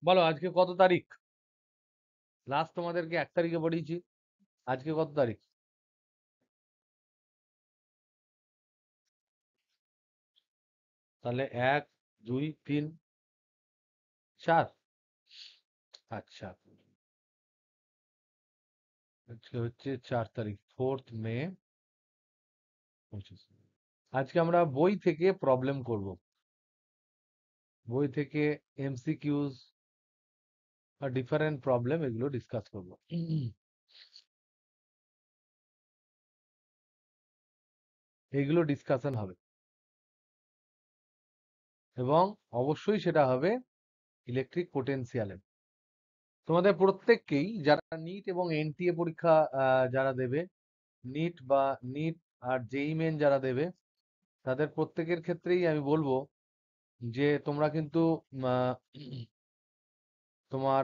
বলো আজকে কত তারিখ? লাস্ট তোমাদেরকে 1 তারিখে পড়িয়েছি। আজকে কত তারিখ? তাহলে 1, 2, 3, 4। আচ্ছা, আজকে হচ্ছে 4 তারিখ, 4th মে 25। আজকে আমরা বই থেকে প্রবলেম করব। বই থেকে এমসিকিউজ আর ডিফারেন্ট প্রবলেম এগুলো ডিসকাস করব। এগুলো ডিসকাশন হবে এবং অবশ্যই সেটা হবে ইলেকট্রিক পোটেনশিয়ালে। তোমাদের প্রত্যেককেই যারা নিট এবং এনটিএ পরীক্ষা যারা দেবে, নিট বা নিট আর জেই মেন যারা দেবে, তাদের প্রত্যেকের ক্ষেত্রেই আমি বলবো যে তোমরা কিন্তু আহ, তোমার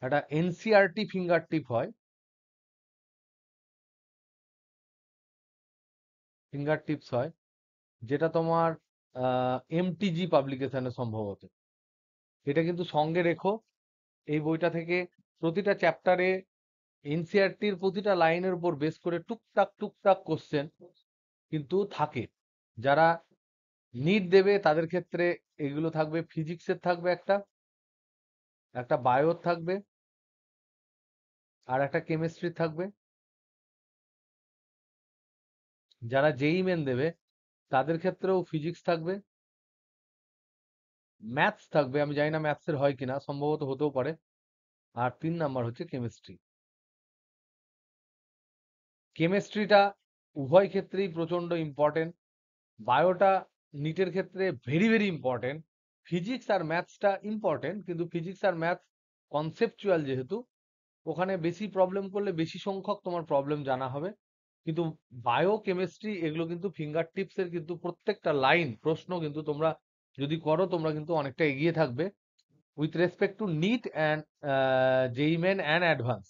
একটা এনসিআরটি ফিঙ্গার টিপ হয়, ফিঙ্গার টিপস হয়, যেটা তোমার এমটিজি পাবলিকেশনে সম্ভবত। এটা কিন্তু সঙ্গে রেখো। এই বইটা থেকে প্রতিটা চ্যাপ্টারে এনসিআরটির প্রতিটা লাইনের উপর বেস করে টুকটাক টুকটাক কোশ্চেন কিন্তু থাকে। যারা নিট দেবে তাদের ক্ষেত্রে এগুলো থাকবে, ফিজিক্সের থাকবে একটা, একটা বায়োর থাকবে, আর একটা কেমিস্ট্রি থাকবে। যারা জেই মেন দেবে তাদের ক্ষেত্রেও ফিজিক্স থাকবে, ম্যাথস থাকবে, আমি জানি না ম্যাথসের হয় কিনা, সম্ভবত হতেও পারে। আর 3 নাম্বার হচ্ছে কেমিস্ট্রি। কেমিস্ট্রিটা উভয় ক্ষেত্রেই প্রচন্ড ইম্পর্টেন্ট। বায়োটা নিটের ক্ষেত্রে ভেরি ভেরি ইম্পর্টেন্ট। ফিজিক্স আর ম্যাথসটা ইম্পর্টেন্ট, কিন্তু ফিজিক্স আর ম্যাথস কনসেপচুয়াল, যেহেতু ওখানে বেশি প্রবলেম করলে বেশি সংখ্যক তোমার প্রবলেম জানা হবে। কিন্তু বায়ো কেমিস্ট্রি এগুলো কিন্তু ফিঙ্গার টিপসের, কিন্তু প্রত্যেকটা লাইন প্রশ্ন কিন্তু তোমরা যদি করো তোমরা কিন্তু অনেকটা এগিয়ে থাকবে with respect to NEET and JEE Main and Advanced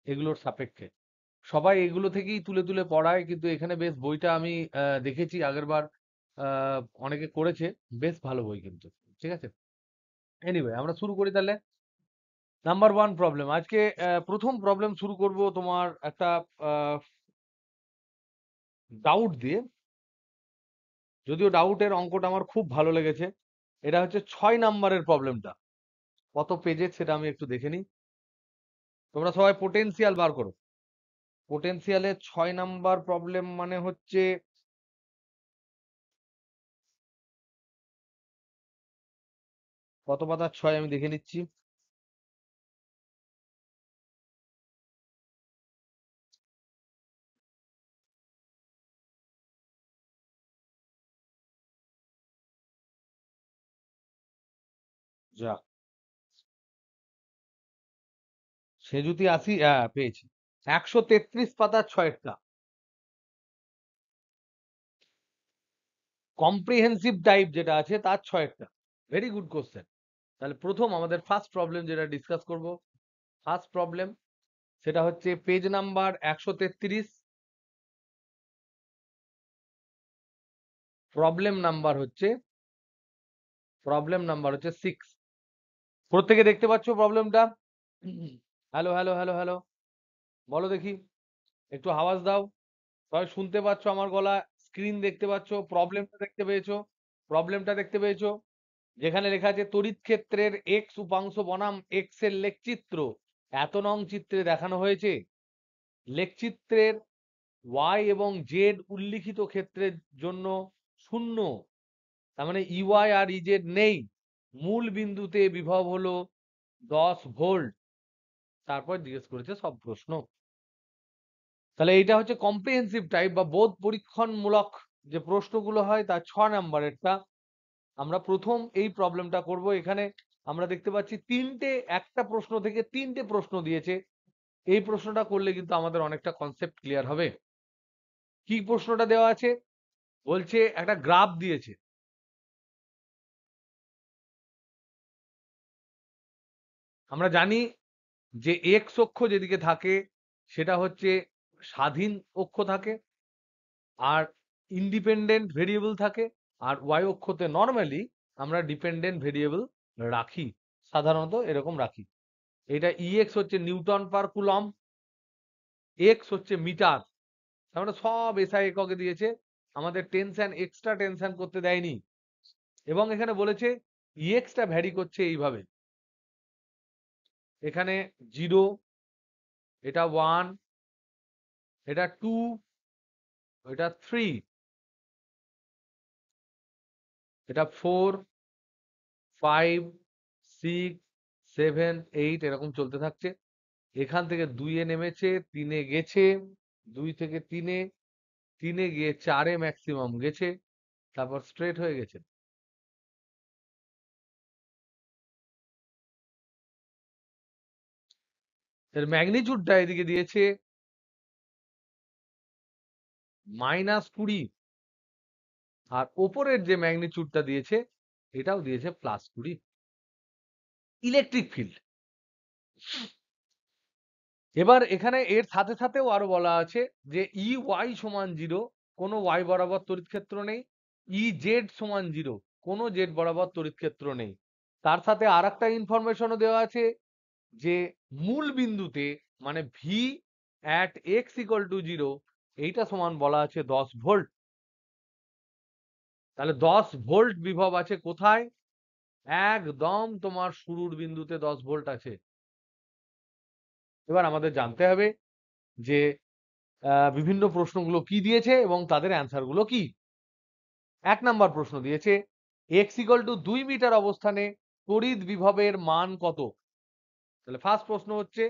এগুলোর সাপেক্ষে। সবাই এগুলো থেকেই তুলে তুলে পড়ায়, কিন্তু এখানে বেশ বইটা আমি দেখেছি আগের বার অনেকে করেছে, বেশ ভালো বই কিন্তু। ঠিক আছে, এনিওয়ে আমরা শুরু করি তাহলে। নাম্বার 1 প্রবলেম আজকে, প্রথম প্রবলেম শুরু করব তোমার একটা ডাউট দিয়ে। যদিও ডাউটের অঙ্কটা আমার খুব ভালো লেগেছে। এটা হচ্ছে 6 নাম্বারের প্রবলেমটা। কত পেজের সেটা আমি একটু দেখে নিই। তোমরা সবাই পোটেনশিয়াল বার করো। পোটেনশিয়ালে 6 নাম্বার প্রবলেম মানে হচ্ছে কত পাতার 6 আমি দেখে নিচ্ছি। যা, সে যদি আসি, হ্যাঁ পেয়েছি। 133 পাতার 6টা কম্প্রিহেন্সিভ টাইপ যেটা আছে তার 6টা। Very good question. তাহলে প্রথম আমাদের ফার্স্ট প্রবলেম যেটা ডিসকাস করব, ফার্স্ট প্রবলেম সেটা হচ্ছে পেজ নাম্বার 133, প্রবলেম নাম্বার হচ্ছে 6। প্রত্যেকে দেখতে পাচ্ছ প্রবলেমটা? হ্যালো হ্যালো হ্যালো হ্যালো, বলো দেখি, একটু আওয়াজ দাও। সবাই শুনতে পাচ্ছ আমার গলা? স্ক্রিন দেখতে পাচ্ছ? প্রবলেমটা দেখতে পেয়েছো? প্রবলেমটা দেখতে পেয়েছো? যেখানে লেখা আছে তড়িৎ ক্ষেত্রের এক্স উপাংশ বনাম এক্স এর লেখচিত্র এত নং চিত্রে দেখানো হয়েছে। লেখচিত্রের ওয়াই এবং জেড উল্লিখিত ক্ষেত্রের জন্য শূন্য, তার মানে ইওয়াই আর ইজেড নেই। মূল বিন্দুতে বিভব হলো 10 ভোল্ট। তারপর জিজ্ঞেস করেছে সব প্রশ্ন। তাহলে এইটা হচ্ছে কম্প্রিহেন্সিভ টাইপ বা বোধ পরীক্ষণমূলক যে প্রশ্নগুলো হয় তার 6 নাম্বারেরটা। আমরা প্রথম এই প্রবলেমটা করব। এখানে আমরা দেখতে পাচ্ছি একটা প্রশ্ন থেকে 3টে প্রশ্ন দিয়েছে। এই প্রশ্নটা করলে কিন্তু আমাদের অনেকটা কনসেপ্ট ক্লিয়ার হবে। কি প্রশ্নটা দেওয়া আছে? বলছে একটা গ্রাফ দিয়েছে। আমরা জানি যে এক্স অক্ষ যেদিকে থাকে সেটা হচ্ছে স্বাধীন অক্ষ থাকে, আর ইন্ডিপেন্ডেন্ট ভেরিয়েবল থাকে। আর ওয়াই অক্ষতে নর্মালি আমরা ডিপেন্ডেন্ট ভেরিয়েবল রাখি। সাধারণত এরকম রাখি। এটা EX হচ্ছে নিউটন পার কুলম, X হচ্ছে মিটার। তার মানে সব SI এককে দিয়েছে, আমাদের টেনশন এক্সট্রা টেনশন করতে দেয়নি। এবং এখানে বলেছে EX টা ভ্যারি করছে এইভাবে, এখানে 0, এটা 1, এটা 2, এটা 3, এটা 4, 5, 6, 7, 8 এরকম চলতে থাকছে। এখান থেকে 2 এ নেমেছে, 3 এ গেছে, 2 থেকে 3 এ, 3 এ গিয়ে 4 এ ম্যাক্সিমাম গেছে, তারপর স্ট্রেট হয়ে গেছে। এর ম্যাগনিটিউডটা এদিকে দিয়েছে -20, আর ওপরের যে ম্যাগনিটিউডটা দিয়েছে এটাও দিয়েছে +20। Electric field. এবার এখানে এর সাথে সাথেও আরো বলা আছে যে EY সমান 0, কোনো Y বরাবর তড়িৎ ক্ষেত্র নেই। EZ সমান 0, কোনো Z বরাবর তড়িৎ ক্ষেত্র নেই। তার সাথে আরেকটা ইনফরমেশনও দেওয়া আছে যে মূল বিন্দুতে মানে V at x equal to 0, এইটা সমান বলা আছে 10 ভোল্ট। তাহলে 10 ভোল্ট বিভব আছে কোথায়? একদম তোমার শুরুর বিন্দুতে 10 ভোল্ট আছে। এবার আমাদের জানতে হবে যে বিভিন্ন প্রশ্নগুলো কি দিয়েছে এবং তাদের অ্যান্সার গুলো কি। 1 নাম্বার প্রশ্ন দিয়েছে x equal to 2 মিটার অবস্থানে তড়িৎ বিভবের মান কত? তাহলে ফার্স্ট প্রশ্ন হচ্ছে,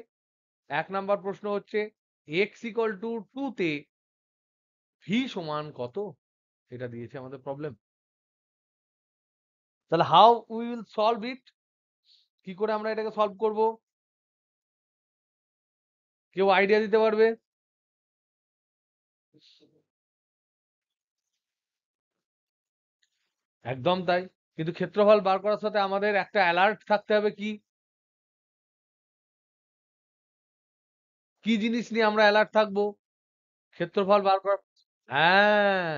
1 নাম্বার প্রশ্ন হচ্ছে x equal to 2 তে v সমান কত? এটা দিয়েছে আমাদের প্রবলেম। তাহলে how we will solve it, কি করে আমরা এটাকে সলভ করব? কেউ আইডিয়া দিতে পারবে? একদম তাই। কিন্তু ক্ষেত্রফল বার করার সাথে আমাদের একটা অ্যালার্ট থাকতে হবে, কি কি জিনিস নিয়ে আমরা অ্যালার্ট থাকবো ক্ষেত্রফল বার করার? হ্যাঁ,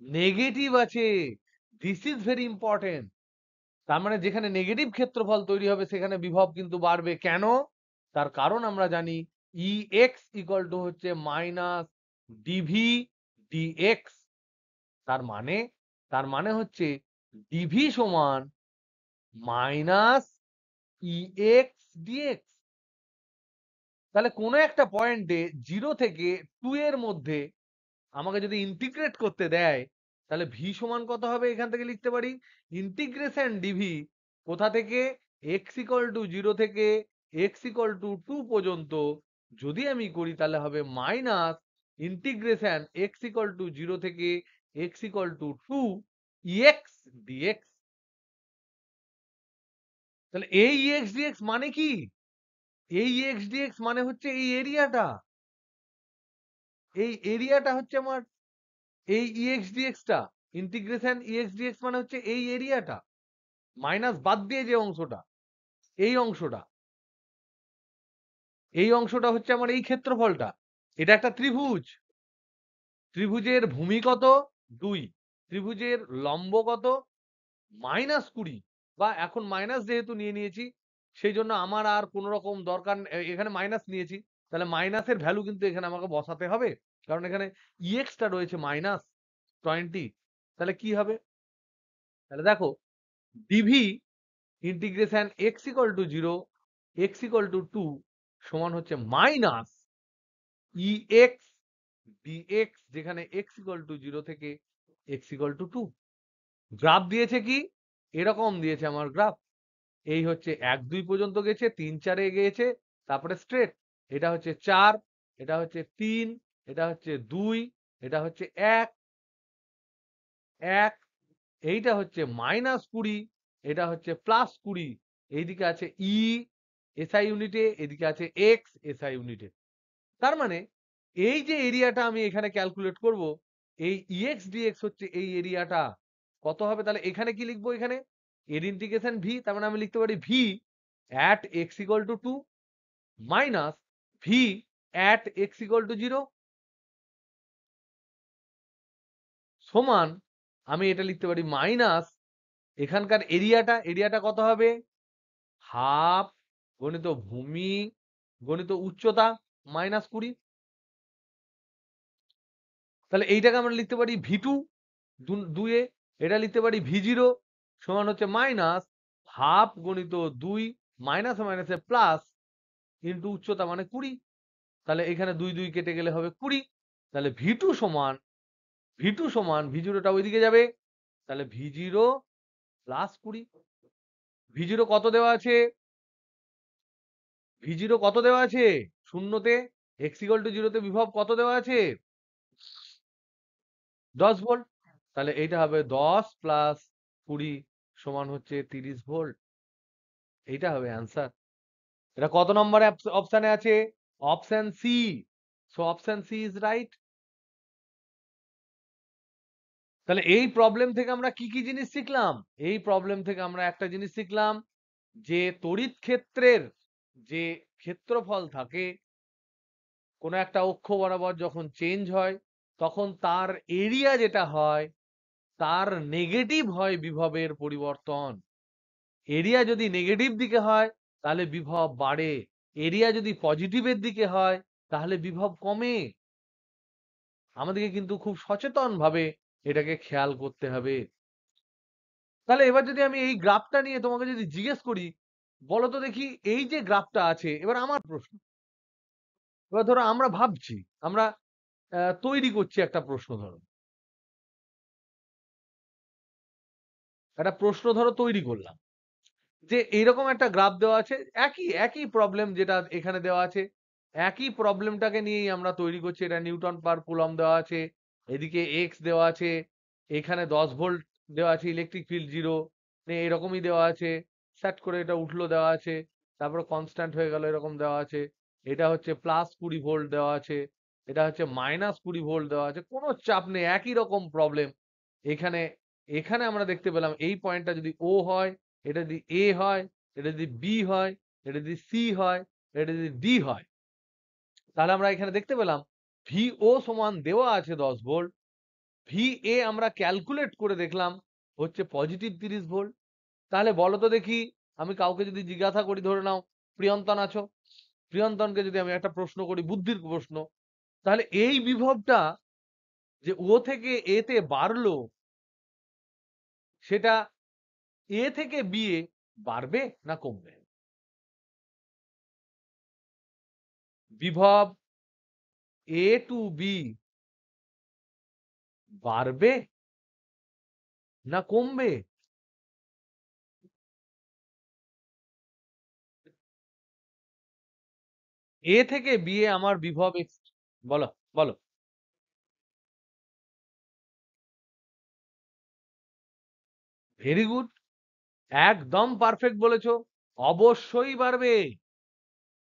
নেগেটিভ আছে। This is very important. তার মানে যেখানে নেগেটিভ ক্ষেত্রফল তৈরি হবে সেখানে বিভব কিন্তু বাড়বে। কেন? তার কারণ আমরা জানি EX ইকুয়াল টু হচ্ছে মাইনাস ডিভি ডিএক্স। তার মানে হচ্ছে ডিভি সমান মাইনাস EX ডিএক্স। তাহলে কোনো একটা পয়েন্টে 0 থেকে 2 এর মধ্যে আমাকে যদি ইন্টিগ্রেট করতে দেয়, তাহলে ভি সমান কত হবে? এখান থেকে লিখতে পারি ইন্টিগ্রেশন ডিভি কোথা থেকে, এক্স ইকুয়াল টু 0 থেকে এক্স ইকুয়াল টু 2 পর্যন্ত যদি আমি করি তাহলে হবে minus integration x equal to 0 থেকে x equal to 2 e x d x. তাহলে এই ইএক্স ডিএক্স মানে কি? এই ইএক্স ডিএক্স মানে হচ্ছে এই এরিয়াটা, এই এরিয়াটা হচ্ছে আমার এই ইএক্স ডিএক্স টা। ইন্টিগ্রেশন ইএক্স ডিএক্স মানে হচ্ছে এই এরিয়াটা, মাইনাস বাদ দিয়ে যে অংশটা, এই অংশটা, এই অংশটা হচ্ছে আমার এই ক্ষেত্রফলটা। এটা একটা ত্রিভুজ, ত্রিভুজের ভূমি কত? 2, ত্রিভুজের লম্ব কত? -20। বা এখন মাইনাস যেহেতু নিয়ে নিয়েছি সেই জন্য আমার আর কোন রকম দরকার এখানে মাইনাস নিয়েছি, তাহলে মাইনাসের ভ্যালু কিন্তু এখানে আমাকে বসাতে হবে, কারণ এখানে EX টা রয়েছে -20। তাহলে কি হবে? তাহলে দেখো d v integration x equal to 0, x equal to 2 সমান হচ্ছে মাইনাস EX ডিএক্স, যেখানে এক্স ইকুয়াল টু 0 থেকে এক্স ইকুয়াল টু 2। গ্রাফ দিয়েছে কি এরকম দিয়েছে আমার গ্রাফ, এই হচ্ছে 1 2 পর্যন্ত গেছে, 3 4 এ গিয়েছে, তারপরে স্ট্রেট। এটা হচ্ছে 4, এটা হচ্ছে 3, এটা হচ্ছে 2, এটা হচ্ছে 1 1, এইটা হচ্ছে -20, এটা হচ্ছে +20। এইদিকে আছে ই এসআই ইউনিটে, এদিকে আছে এক্স এসআই ইউনিটে। তার মানে এই যে এরিয়াটা আমি এখানে ক্যালকুলেট করব, এই ইএক্স ডিএক্স হচ্ছে এই এরিয়াটা। কত হবে? তাহলে এখানে কি লিখবো? এখানে এর ইন্টিগ্রেশন ভি, তার মানে আমি লিখতে পারি V at x equal to 2 minus V at x equal to 0 সমান, আমি এটা লিখতে পারি মাইনাস এখানকার এরিয়াটা কত হবে? হাফ গণিত ভূমি গণিত উচ্চতা -20। তাহলে এইটাকে আমরা লিখতে পারি V2 দুয়ে, এটা লিখতে পারি V0 সমান হচ্ছে মাইনাস হাফ গণিত 2 মাইনাসে মাইনাসে প্লাস ইন্টু উচ্চতা মানে 20। তাহলে এখানে 2 2 কেটে গেলে হবে 20। তাহলে V2 সমান V0টা ওইদিকে যাবে, তাহলে V0 প্লাস 20। V0 কত দেওয়া আছে? V0 কত দেওয়া আছে? শূন্যতে x = 0 তে বিভব কত দেওয়া আছে? 10 ভোল্ট। তাহলে এইটা হবে 10 প্লাস 20 সমান হচ্ছে 30 ভোল্ট। এইটা হবে অ্যান্সার। এটা কত নম্বরে অপশনে আছে? Option C. So option C is right. তাহলে এই প্রবলেম থেকে আমরা কি কি জিনিস শিখলাম? এই প্রবলেম থেকে আমরা একটা জিনিস শিখলাম যে তড়িৎ ক্ষেত্রের যে ক্ষেত্রফল থাকে কোনো একটা অক্ষ বরাবর যখন চেঞ্জ হয় তখন তার এরিয়া যেটা হয় তার নেগেটিভ হয় বিভবের পরিবর্তন। এরিয়া যদি নেগেটিভ দিকে হয় তাহলে বিভব বাড়ে, এরিয়া যদি পজিটিভের দিকে হয় তাহলে বিভব কমে। আমাদেরকে কিন্তু খুব সচেতন ভাবে এটাকে খেয়াল করতে হবে। তাহলে এবার যদি আমি এই গ্রাফটা নিয়ে তোমাকে যদি জিজ্ঞেস করি, বলো তো দেখি এই যে গ্রাফটা আছে, এবার আমার প্রশ্ন, এবার ধরো আমরা ভাবছি, আমরা তৈরি করছি একটা প্রশ্ন, ধরো একটা প্রশ্ন ধরো তৈরি করলাম যে এইরকম একটা গ্রাফ দেওয়া আছে, একই একই প্রবলেম যেটা এখানে দেওয়া আছে, একই প্রবলেমটাকে নিয়েই আমরা তৈরি করছি। এটা নিউটন পার কুলম দেওয়া আছে, এদিকে এক্স দেওয়া আছে, এখানে 10 ভোল্ট দেওয়া আছে, ইলেকট্রিক ফিল্ড 0 এরকমই দেওয়া আছে, সেট করে এটা উঠলো দেওয়া আছে, তারপরে কনস্ট্যান্ট হয়ে গেল এরকম দেওয়া আছে, এটা হচ্ছে +20 ভোল্ট দেওয়া আছে, এটা হচ্ছে -20 ভোল্ট দেওয়া আছে, কোনো চাপ নেই, একই রকম প্রবলেম। এখানে এখানে আমরা দেখতে পেলাম এই পয়েন্টটা যদি ও হয়, এটা যদি এ হয়, এটা যদি বি হয়, এটা যদি সি হয়, এটা যদি ডি হয়, তাহলে আমরা এখানে দেখতে পেলাম ভিও সমান দেওয়া আছে 10 ভোল্ট, ভিএ আমরা ক্যালকুলেট করে দেখলাম হচ্ছে পজিটিভ 30 ভোল্ট। তাহলে বলো তো দেখি, আমি কাউকে যদি জিজ্ঞাসা করি, ধরে নাও প্রিয়ন্তন আছো, প্রিয়ন্তনকে যদি আমি একটা প্রশ্ন করি, বুদ্ধির প্রশ্ন, তাহলে এই বিভবটা যে ও থেকে এ তে বাড়লো, সেটা এ থেকে বি এ বাড়বে না কমবে? বিভব এ টু বি বাড়বে না কমবে? এ থেকে বি এ আমার বিভব এক্স, বলো বলো। ভেরি গুড, একদম পারফেক্ট বলেছো, অবশ্যই বাড়বে।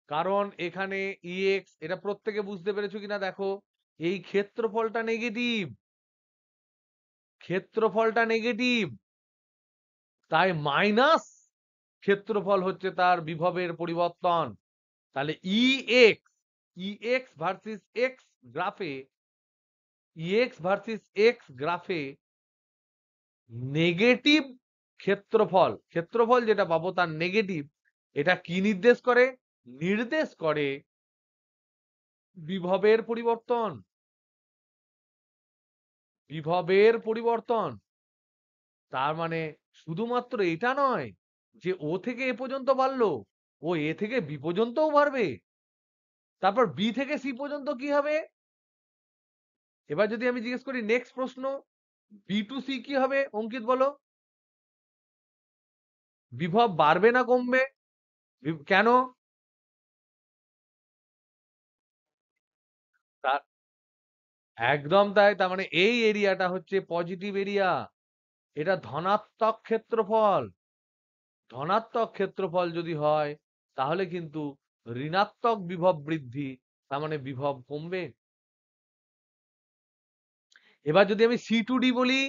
কারণ এখানে ইএক্স, এটা প্রত্যেকে বুঝতে পেরেছো কিনা দেখো, এই ক্ষেত্রফলটা নেগেটিভ, ক্ষেত্রফলটা নেগেটিভ, তাই মাইনাস ক্ষেত্রফল হচ্ছে তার বিভবের পরিবর্তন। তাহলে ইএক্স, ইএক্স ভার্সেস এক্স গ্রাফে, ইএক্স ভার্সেস এক্স গ্রাফে নেগেটিভ ক্ষেত্রফল, ক্ষেত্রফল যেটা পাবো তার নেগেটিভ, এটা কি নির্দেশ করে? নির্দেশ করে বিভবের পরিবর্তন, বিভবের পরিবর্তন। তার মানে শুধুমাত্র এটা নয় যে ও থেকে এ পর্যন্ত বাড়লো, ও এ থেকে বি পর্যন্তও বাড়বে, তারপর বি থেকে সি পর্যন্ত কি হবে? এবার যদি আমি জিজ্ঞেস করি নেক্সট প্রশ্ন, বি টু সি কি হবে অঙ্কিত বলো? বিভব বাড়বে না কমবে? কেন? তার একদম তাই, তার মানে এই এরিয়াটা হচ্ছে পজিটিভ এরিয়া, এটা ধনাত্মক ক্ষেত্রফল। ধনাত্মক ক্ষেত্রফল যদি হয় তাহলে কিন্তু ঋণাত্মক বিভব বৃদ্ধি, তার মানে বিভব কমবে। এবার যদি আমি সি টু ডি বলি,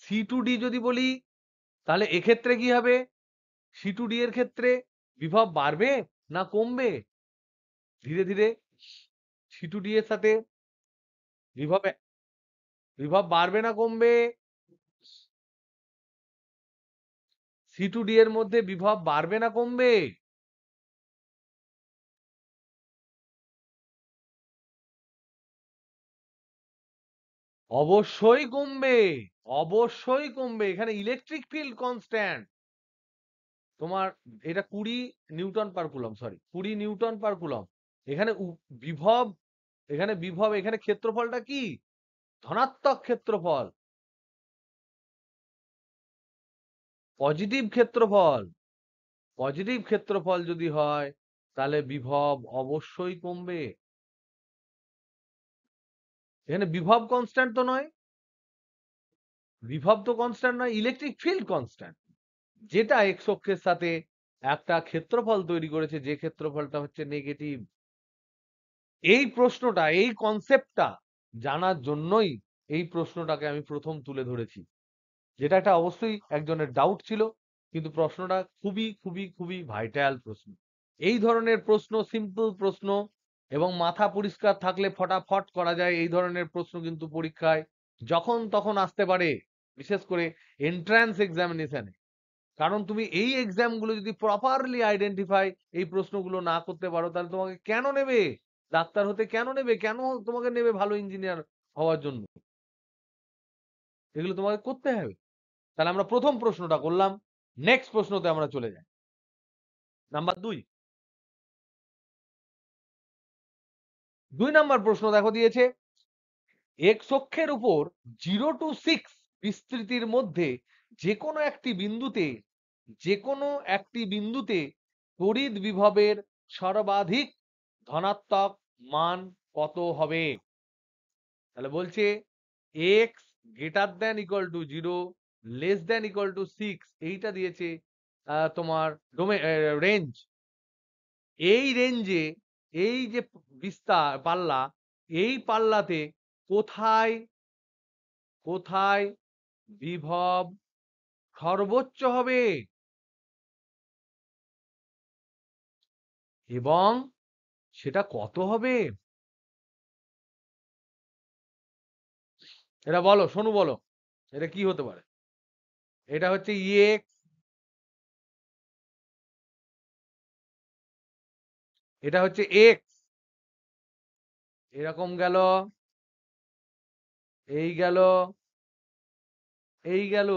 সি টু ডি যদি বলি, তাহলে এক্ষেত্রে কি হবে? সি টু ডি এর ক্ষেত্রে বিভব বাড়বে না কমবে? ধীরে ধীরে সি টু ডি এর সাথে বিভব, বিভব বাড়বে না কমবে? সি টু ডি এর মধ্যে বিভব বাড়বে না কমবে? অবশ্যই কমবে, অবশ্যই কমবে। এখানে ইলেকট্রিক ফিল্ড কনস্ট্যান্ট। তোমার এটা 20 নিউটন পার কুলম, সরি 20 নিউটন পার কুলম। এখানে বিভব, এখানে বিভব, এখানে ক্ষেত্রফলটা কি? ধনাত্মক ক্ষেত্রফল, পজিটিভ ক্ষেত্রফল। পজিটিভ ক্ষেত্রফল যদি হয় তাহলে বিভব অবশ্যই কমবে। এখানে বিভব কনস্ট্যান্ট তো নয়, বিভব তো কনস্ট্যান্ট নয়, ইলেকট্রিক ফিল্ড কনস্ট্যান্ট, যেটা এক্স অক্ষের সাথে একটা ক্ষেত্রফল তৈরি করেছে, যে ক্ষেত্রফলটা হচ্ছে নেগেটিভ। এই প্রশ্নটা, এই কনসেপ্টটা জানার জন্যই এই প্রশ্নটাকে আমি প্রথম তুলে ধরেছি, যেটা একটা অবশ্যই একজনের ডাউট ছিল, কিন্তু প্রশ্নটা খুবই খুবই খুবই ভাইটাল প্রশ্ন। এই ধরনের প্রশ্ন, সিম্পল প্রশ্ন এবং মাথা পরিষ্কার থাকলে ফটাফট করা যায়, এই ধরনের প্রশ্ন কিন্তু পরীক্ষায় যখন তখন আসতে পারে, বিশেষ করে এন্ট্রান্স এক্সামিনেশনে। কারণ তুমি এই এক্সাম গুলো যদি প্রপারলি আইডেন্টিফাই, এই প্রশ্নগুলো না করতে পারো, তাহলে তোমাকে কেন নেবে ডাক্তার হতে, কেন নেবে, কেন তোমাকে নেবে ভালো ইঞ্জিনিয়ার হওয়ার জন্য? এগুলো তোমাকে করতে হবে। তাহলে আমরা প্রথম প্রশ্নটা করলাম, নেক্সট প্রশ্নতে আমরা চলে যাই। নাম্বার 2, 2 নাম্বার প্রশ্ন দেখো দিয়েছে, এক্স অক্ষের উপর 0 to 6 বিস্তৃতির মধ্যে যে কোনো একটি বিন্দুতে, যে কোনো একটি বিন্দুতে তড়িৎ বিভবের সর্বাধিক ধনাত্মক মান কত হবে? তাহলে বলছে x greater than equal to 0, less than equal to 6, এইটা দিয়েছে তোমার রেঞ্জ। এই রেঞ্জে, এই যে বিস্তার পাল্লা, এই পাল্লাতে কোথায়, কোথায় বিভব সর্বোচ্চ হবে এবং সেটা কত হবে? এটা বলো, সোনু বলো, এটা কি হতে পারে? এটা হচ্ছে এক্স, এটা হচ্ছে এক্স, এরকম গেল, এই গেল, এই গেল।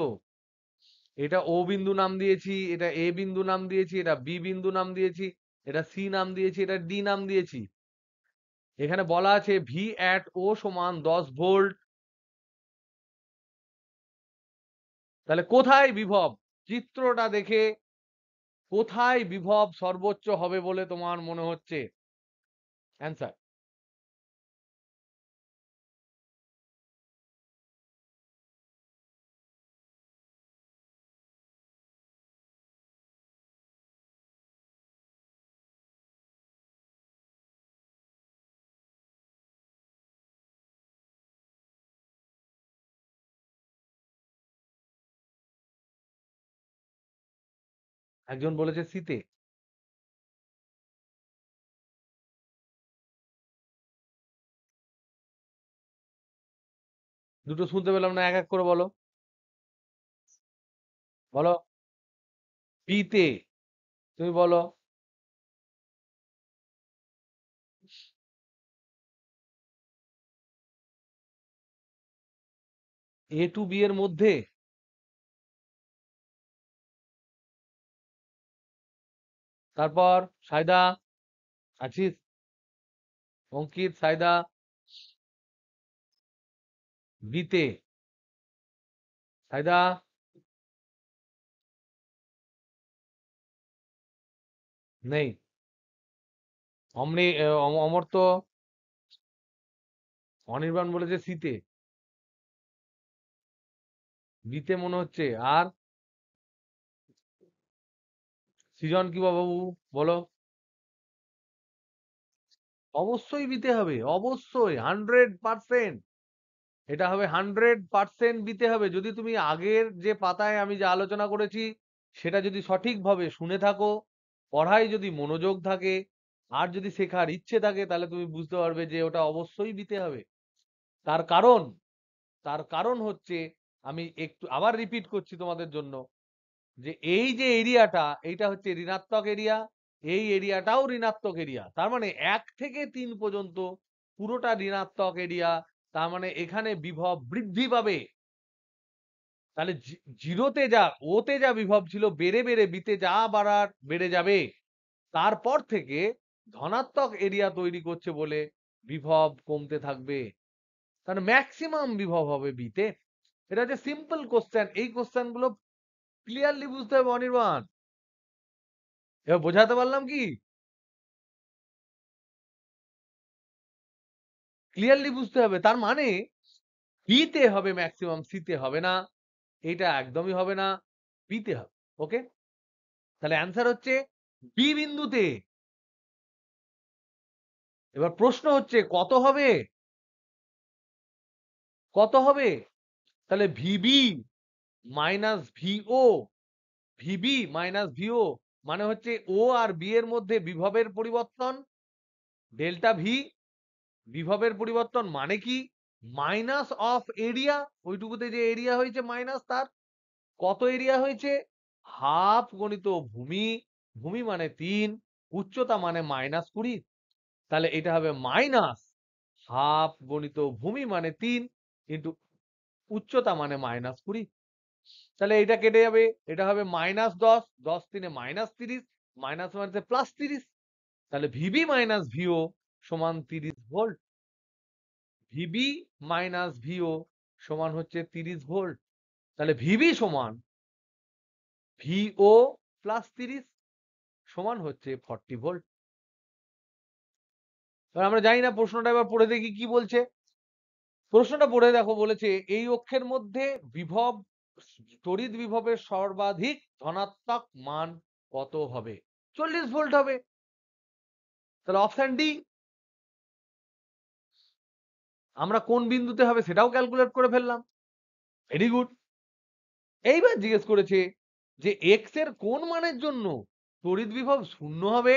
এটা ও বিন্দু নাম দিয়েছি, এটা এ বিন্দু নাম দিয়েছি, এটা বি বিন্দু নাম দিয়েছি, এটা সি নাম দিয়েছি, এটা ডি নাম দিয়েছি। এখানে বলা আছে ভি অ্যাট ও সমান 10 ভোল্ট। তাহলে কোথায় বিভব, চিত্রটা দেখে কোথায় বিভব সর্বোচ্চ হবে বলে তোমার মনে হচ্ছে? অ্যান্সার। একজন বলেছে শীতে। দুটো শুনতে পেলাম না, এক এক করে বলো, বলো। বিতে, তুমি বলো। এ টু বি এর মধ্যে, তারপর সায়দা আছিস, অঙ্কিত, সায়দা বিতে, সায়দা নেই, অমর্ত, অনির্বাণ বলেছে শীতে, বিতে মনে হচ্ছে। আর সৃজন কি বাবু বলো? অবশ্যই বিতে হবে, অবশ্যই 100%। এটা হবে 100% দিতে হবে। যদি তুমি আগের যে পাতায় আমি যে আলোচনা করেছি সেটা যদি সঠিকভাবে শুনে থাকো, পড়ায় যদি মনোযোগ থাকে, আর যদি শেখার ইচ্ছে থাকে, তাহলে তুমি বুঝতে পারবে যে ওটা অবশ্যই দিতে হবে। তার কারণ, তার কারণ হচ্ছে, আমি একটু আবার রিপিট করছি তোমাদের জন্য, যে এই যে এরিয়াটা, এইটা হচ্ছে ঋণাত্মক এরিয়া, এই এরিয়াটাও ঋণাত্মক এরিয়া, তার মানে 1 থেকে 3 পর্যন্ত পুরোটা ঋণাত্মক এরিয়া, তার মানে এখানে বিভব বৃদ্ধি পাবে। তাহলে জিরোতে যা, ওতে যা বিভব ছিল বেড়ে বেড়ে বিতে যা বাড়ার বেড়ে যাবে, তারপর থেকে ধনাত্মক এরিয়া তৈরি করছে বলে বিভব কমতে থাকবে। কারণ ম্যাক্সিমাম বিভব হবে বিতে। এটা হচ্ছে সিম্পল কোশ্চেন। এই কোশ্চেন গুলো ক্লিয়ারলি বুঝতে হবে অনির্বাণ। এবার বোঝাতে পারলাম কি? ক্লিয়ারলি বুঝতে হবে। তার মানে বিতে হবে ম্যাক্সিমাম, সিতে হবে না। এটা একদমই হবে না, বিতে হবে। ওকে, তাহলে অ্যান্সার হচ্ছে বি বিন্দুতে। এবার প্রশ্ন হচ্ছে কত হবে, কত হবে? তাহলে ভিবি মাইনাস ভিও, ভিবি মাইনাস ভিও মানে হচ্ছে ও আর বি এর মধ্যে বিভবের পরিবর্তন, ডেল্টা ভি বিভবের পরিবর্তন মানে কি? মাইনাস অফ এরিয়া, ওইটুকুতে যে এরিয়া হয়েছে মাইনাস তার, কত এরিয়া হয়েছে? হাফ গণিত ভূমি, ভূমি মানে 3, উচ্চতা মানে -20, তাহলে এটা হবে মাইনাস হাফ গণিত ভূমি মানে 3 কিন্তু উচ্চতা মানে -20। তাহলে এটা কেটে যাবে, এটা হবে -10, 10 3 -30, মাইনাস মানে +30, তাহলে ভিবি মাইনাস ভিও সমান 30 ভোল্ট। ভিবি মাইনাস ভিও সমান হচ্ছে 30 ভোল্ট। তাহলে ভিবি সমান ভিও প্লাস 30 সমান হচ্ছে 40 ভোল্ট। এবার আমরা জানি না, প্রশ্নটা এবার পড়ে দেখি কি বলছে। প্রশ্নটা পড়ে দেখো, বলেছে এই অক্ষের মধ্যে বিভব, তড়িৎ বিভবের সর্বাধিক ধনাত্মক মান কত হবে? 40 ভোল্ট হবে। তাহলে অপশন ডি। আমরা কোন বিন্দুতে হবে সেটাও ক্যালকুলেট করে ফেললাম। Very good. এইবার জিজ্ঞেস করেছে যে এক্স এর কোন মানের জন্য তড়িৎ বিভব শূন্য হবে?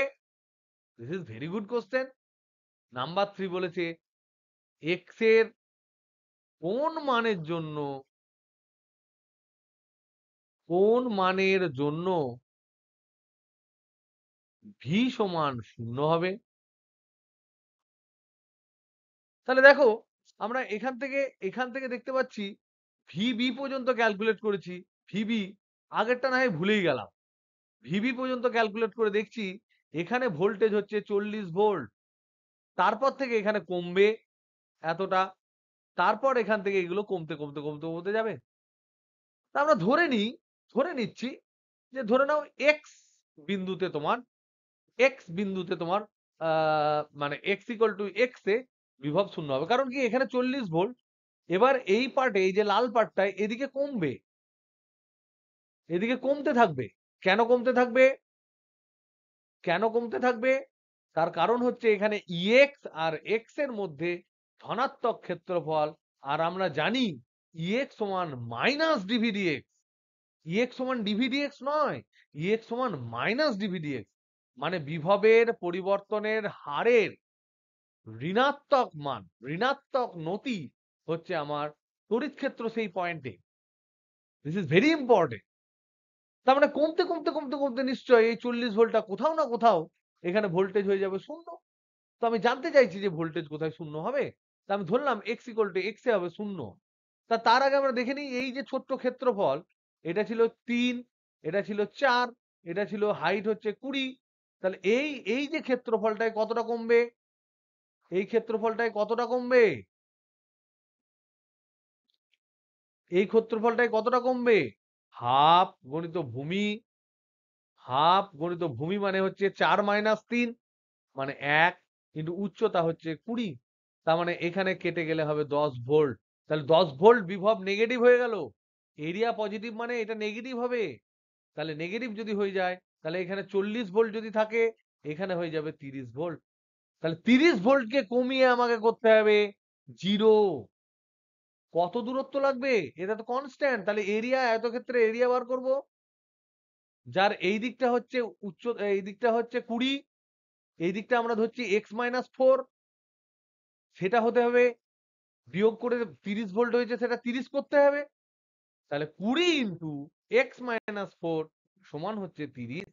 This is very good question. Number 3 বলেছে এক্স এর কোন মানের জন্য, কোন মানের জন্য ভি সমান 0 হবে? তাহলে দেখো, আমরা এখান থেকে দেখতে পাচ্ছি ভিবি পর্যন্ত ক্যালকুলেট করেছি। ভিবি আগেরটা না হয় ভুলেই গেলাম। ভিবি পর্যন্ত ক্যালকুলেট করে দেখছি এখানে ভোল্টেজ হচ্ছে 40 ভোল্ট, তারপর থেকে এখানে কমবে এতটা, তারপর এখান থেকে এগুলো কমতে কমতে কমতে কমতে যাবে। তা আমরা ধরে নিচ্ছি যে ধরে নাও এক্স বিন্দুতে তোমার, এক্স বিন্দুতে তোমার মানে এক্স ইকুয়াল টু এক্স এ বিভব শূন্য হবে। কারণ কি, এখানে 40 ভোল্ট। এবার এই পার্টে, এই যে লাল পার্টটায় এদিকে কমবে, এদিকে কমতে থাকবে। কেন কমতে থাকবে? কেন কমতে থাকবে? তার কারণ হচ্ছে এখানে ইএক্স আর এক্স এর মধ্যে ধনাত্মক ক্ষেত্রফল, আর আমরা জানি ইএক্স সমান মাইনাস ডিভিডিএক্স। ইএক্স সমান ডিভিডিএক্স নয়, ইএক্স সমান মাইনাস ডিভিডিএক্স, মানে বিভবের পরিবর্তনের হারের ঋণাত্মক মান, ঋণাত্মক নতি হচ্ছে আমার তড়িৎ ক্ষেত্র সেই পয়েন্টে। This is very important. তার মানে কমতে কমতে কমতে কমতে নিশ্চয়ই এই 40 ভোল্টটা কোথাও না কোথাও এখানে ভোল্টেজ হয়ে যাবে শূন্য। তো আমি জানতে চাইছি যে ভোল্টেজ কোথায় শূন্য হবে। তা আমি ধরলাম এক্স ইকুয়াল টু এক্স এ হবে শূন্য। তার আগে আমরা দেখে নিই এই যে ছোট্ট ক্ষেত্রফল, এটা ছিল 3, এটা ছিল 4, এটা ছিল হাইট হচ্ছে 20। তাহলে এই এই যে ক্ষেত্রফলটায় কতটা কমবে? এই ক্ষেত্রফলটায় কতটা কমবে? এই ক্ষেত্রফলটায় কতটা কমবে? হাফ গণিত ভূমি, হাফ গণিত ভূমি মানে হচ্ছে 4 মাইনাস 3 মানে 1, কিন্তু উচ্চতা হচ্ছে 20। তার মানে এখানে কেটে গেলে হবে 10 ভোল্ট। তাহলে 10 ভোল্ট বিভব নেগেটিভ হয়ে গেল। এরিয়া পজিটিভ মানে এটা নেগেটিভ হবে। তাহলে নেগেটিভ যদি হয়ে যায়, তাহলে এখানে 40 ভোল্ট যদি থাকে, এখানে হয়ে যাবে 30 ভোল্ট। তাহলে 30 ভোল্টকে কমিয়ে আমাকে করতে হবে 0। কত দূরত্ব লাগবে? এটা তো কনস্ট্যান্ট। তাহলে এরিয়া, আয়তক্ষেত্রে এরিয়া বার করব, যার এই দিকটা হচ্ছে এই দিকটা হচ্ছে 20, এই দিকটা আমরা ধরছি x-4, সেটা হতে হবে বিয়োগ করে 30 ভোল্ট হয়েছে সেটা 30 করতে হবে। তাহলে 20 ইন্টু এক্স মাইনাস 4 সমান হচ্ছে 30।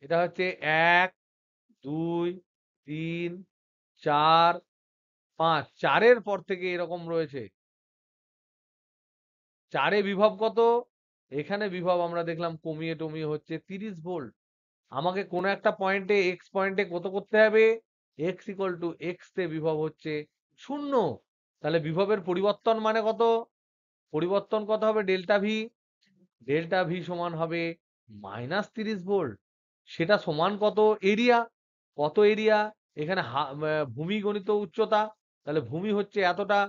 এটা হচ্ছে 1 2 3 4 5, 4-এর পর থেকে এরকম রয়েছে। 4-এ বিভব কত? এখানে বিভব আমরা দেখলাম কমিয়ে টমিয়ে হচ্ছে 30 ভোল্ট। আমাকে কোনো একটা পয়েন্টে এক্স পয়েন্টে কত করতে হবে? এক্স ইকুয়াল টু এক্স তে বিভব হচ্ছে 0। তাহলে বিভবের পরিবর্তন মানে কত? পরিবর্তন কত হবে? Delta V. ডেল্টা ভি সমান হবে -30 ভোল্ট। সেটা সমান কত? এরিয়া। কত এরিয়া? এখানে ভূমি গণিত উচ্চতা, তাহলে ভূমি হচ্ছে এতটা।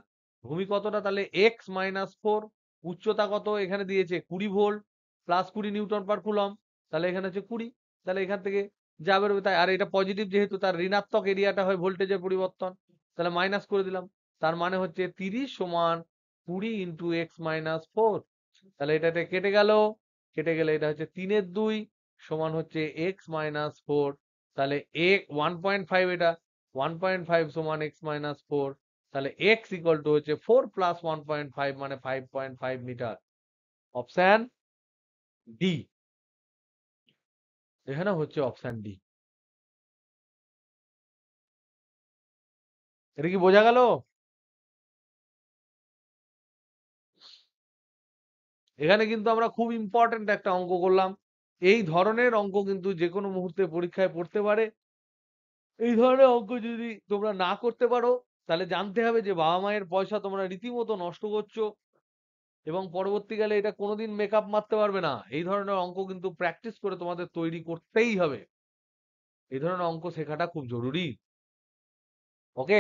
ভূমি কতটা? তাহলে এক্স মাইনাস 4। উচ্চতা কত? এখানে দিয়েছে 20 ভোল্ট প্লাস 20 নিউটন পার কুলম, তাহলে এখানে হচ্ছে 20। তাহলে এখান থেকে যা বেরোবে তাই। আর এটা পজিটিভ যেহেতু, তার ঋণাত্মক এরিয়াটা হয় ভোল্টেজের পরিবর্তন, তাহলে মাইনাস করে দিলাম। তার মানে হচ্ছে 30 সমান 20 ইন্টু এক্স মাইনাস 4। তাহলে এটাতে কেটে গেল, কেটে গেলে এটা হচ্ছে 3/2 সমান হচ্ছে এক্স মাইনাস 4। তাহলে 1.5, এটা 1.5 সমান এক্স মাইনাস 4। তাহলে এক্স ইকুয়াল টু হচ্ছে 4 প্লাস 1.5 মানে 5.5 মিটার। অপশন ডি, এখানে হচ্ছে অপশন ডি। এটা কি বোঝা গেল? এখানে কিন্তু আমরা খুব ইম্পর্টেন্ট একটা অঙ্ক করলাম। এই ধরনের অঙ্ক কিন্তু যে কোনো মুহূর্তে পরীক্ষায় পড়তে পারে। এই ধরনের অঙ্ক যদি তোমরা না করতে পারো, তাহলে জানতে হবে যে বাবা মায়ের পয়সা তোমরা রীতিমতো নষ্ট করছো, এবং পরবর্তীকালে এটা কোনোদিন মেকআপ মারতে পারবে না। এই ধরনের অঙ্ক কিন্তু প্র্যাকটিস করে তোমাদের তৈরি করতেই হবে। এই ধরনের অঙ্ক শেখাটা খুব জরুরি। ওকে,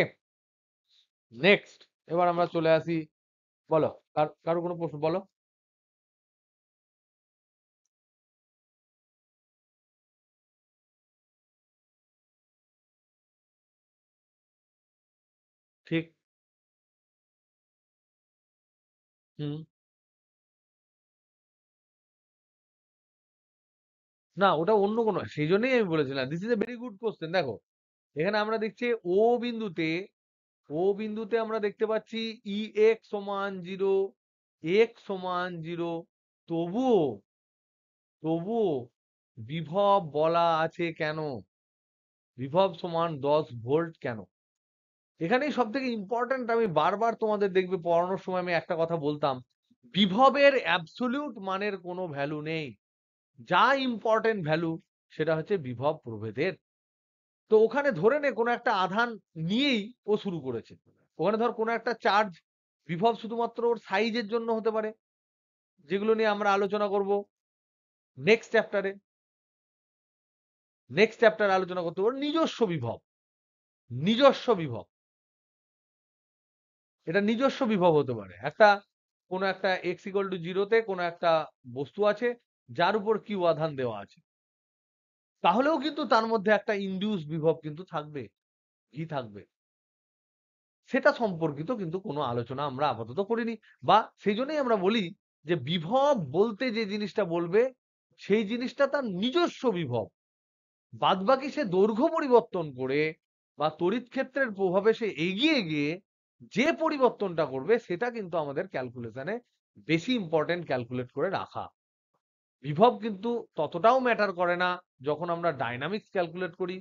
নেক্সট। এবার আমরা চলে আসি। বলো, কারো কোনো প্রশ্ন? বলো। ঠিক। হুম। না, ওটা অন্য কোনো, সেই জন্যই আমি বলেছিলাম this is a very good question. দেখো, এখানে আমরা দেখছি ও বিন্দুতে, ও বিন্দুতে আমরা দেখতে পাচ্ছি ই এক্স সমান 0, এক্স সমান 0। তবুও, তবুও বিভব বলা আছে কেন? বিভব সমান 10 ভোল্ট কেন? এখানেই সব থেকে ইম্পর্টেন্ট। আমি বারবার তোমাদের দেখবে পড়ানোর সময় আমি একটা কথা বলতাম, বিভবের অ্যাবসলিউট মানের কোনো ভ্যালু নেই। যা ইম্পর্টেন্ট ভ্যালু সেটা হচ্ছে বিভব প্রভেদের। তো ওখানে ধরে নে কোনো একটা আধান নিয়েই ও শুরু করেছে। ওখানে ধর কোনো একটা চার্জ, বিভব শুধুমাত্র ওর সাইজের জন্য হতে পারে, যেগুলো নিয়ে আমরা আলোচনা করব নেক্সট চ্যাপ্টারে। নেক্সট চ্যাপ্টারে আলোচনা করতে পারবো নিজস্ব বিভব। নিজস্ব বিভব, এটা নিজস্ব বিভব হতে পারে। একটা কোনো একটা এক্স ইকুয়াল টু 0-তে কোনো একটা বস্তু আছে যার উপর কিউ আধান দেওয়া আছে, তাহলেও কিন্তু তার মধ্যে একটা ইনডিউস বিভব কিন্তু থাকবে, ভি থাকবে। সেটা সম্পর্কিত কিন্তু কোনো আলোচনা আমরা আপাতত করিনি। বা সেই জন্যই আমরা বলি যে বিভব বলতে যে জিনিসটা বলবে সেই জিনিসটা তার নিজস্ব বিভব। বাদবাকি সে দৈর্ঘ্য পরিবর্তন করে বা তড়িৎ ক্ষেত্রের প্রভাবে সে এগিয়ে গিয়ে যে পরিবর্তনটা করবে সেটা কিন্তু আমাদের ক্যালকুলেশনে বেশি ইম্পর্টেন্ট ক্যালকুলেট করে রাখা। বিভব কিন্তু ততটাও ম্যাটার করে না যখন আমরা ডাইনামিক্স ক্যালকুলেট করি,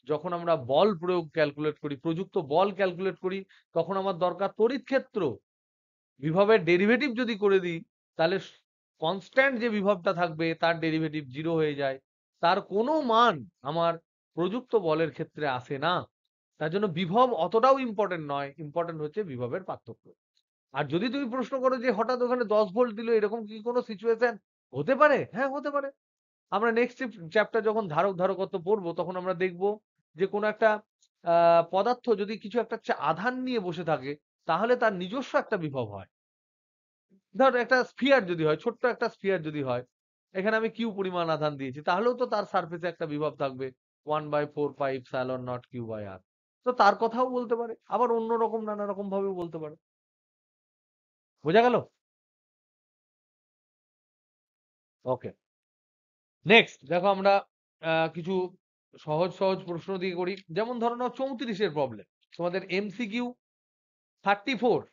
যখন আমরা বল প্রয়োগ ক্যালকুলেট করি, প্রযুক্ত বল ক্যালকুলেট করি, তখন আমার দরকার তড়িৎ ক্ষেত্র। বিভবের ডেরিভেটিভ যদি করে দিই, তাহলে কনস্ট্যান্ট যে বিভবটা থাকবে তার ডেরিভেটিভ 0 হয়ে যায়। তার কোনো মান আমার প্রযুক্ত বলের ক্ষেত্রে আসে না। তার জন্য বিভব অতটাও ইম্পর্টেন্ট নয়, ইম্পর্টেন্ট হচ্ছে বিভবের পার্থক্য। আর যদি তুমি প্রশ্ন করো যে হঠাৎ ওখানে 10 ভোল্ট দিল, এরকম কি কোনো সিচুয়েশন হতে পারে? হ্যাঁ, হতে পারে। আমরা নেক্সট চ্যাপ্টার যখন ধারক ধারকত্ব পড়বো তখন আমরা দেখব যে কোনো একটা পদার্থ যদি কিছু একটা আধান নিয়ে বসে থাকে, তাহলে তার নিজস্ব একটা বিভব হয়। ধর একটা স্ফিয়ার যদি হয়, ছোট্ট একটা স্ফিয়ার যদি হয়, এখানে আমি কিউ পরিমাণ আধান দিয়েছি, তাহলেও তো তার সারফেসে একটা বিভব থাকবে 1/4πε0 q/r। তো তার কথাও বলতে পারে, আবার অন্য রকম নানা রকম ভাবেও বলতে পারে। বোঝা গেল? ওকে, নেক্সট দেখো আমরা কিছু সহজ সহজ প্রশ্ন দিয়ে করি। যেমন ধরো নাও 34-এর প্রবলেম, তোমাদের এমসিকিউ। 34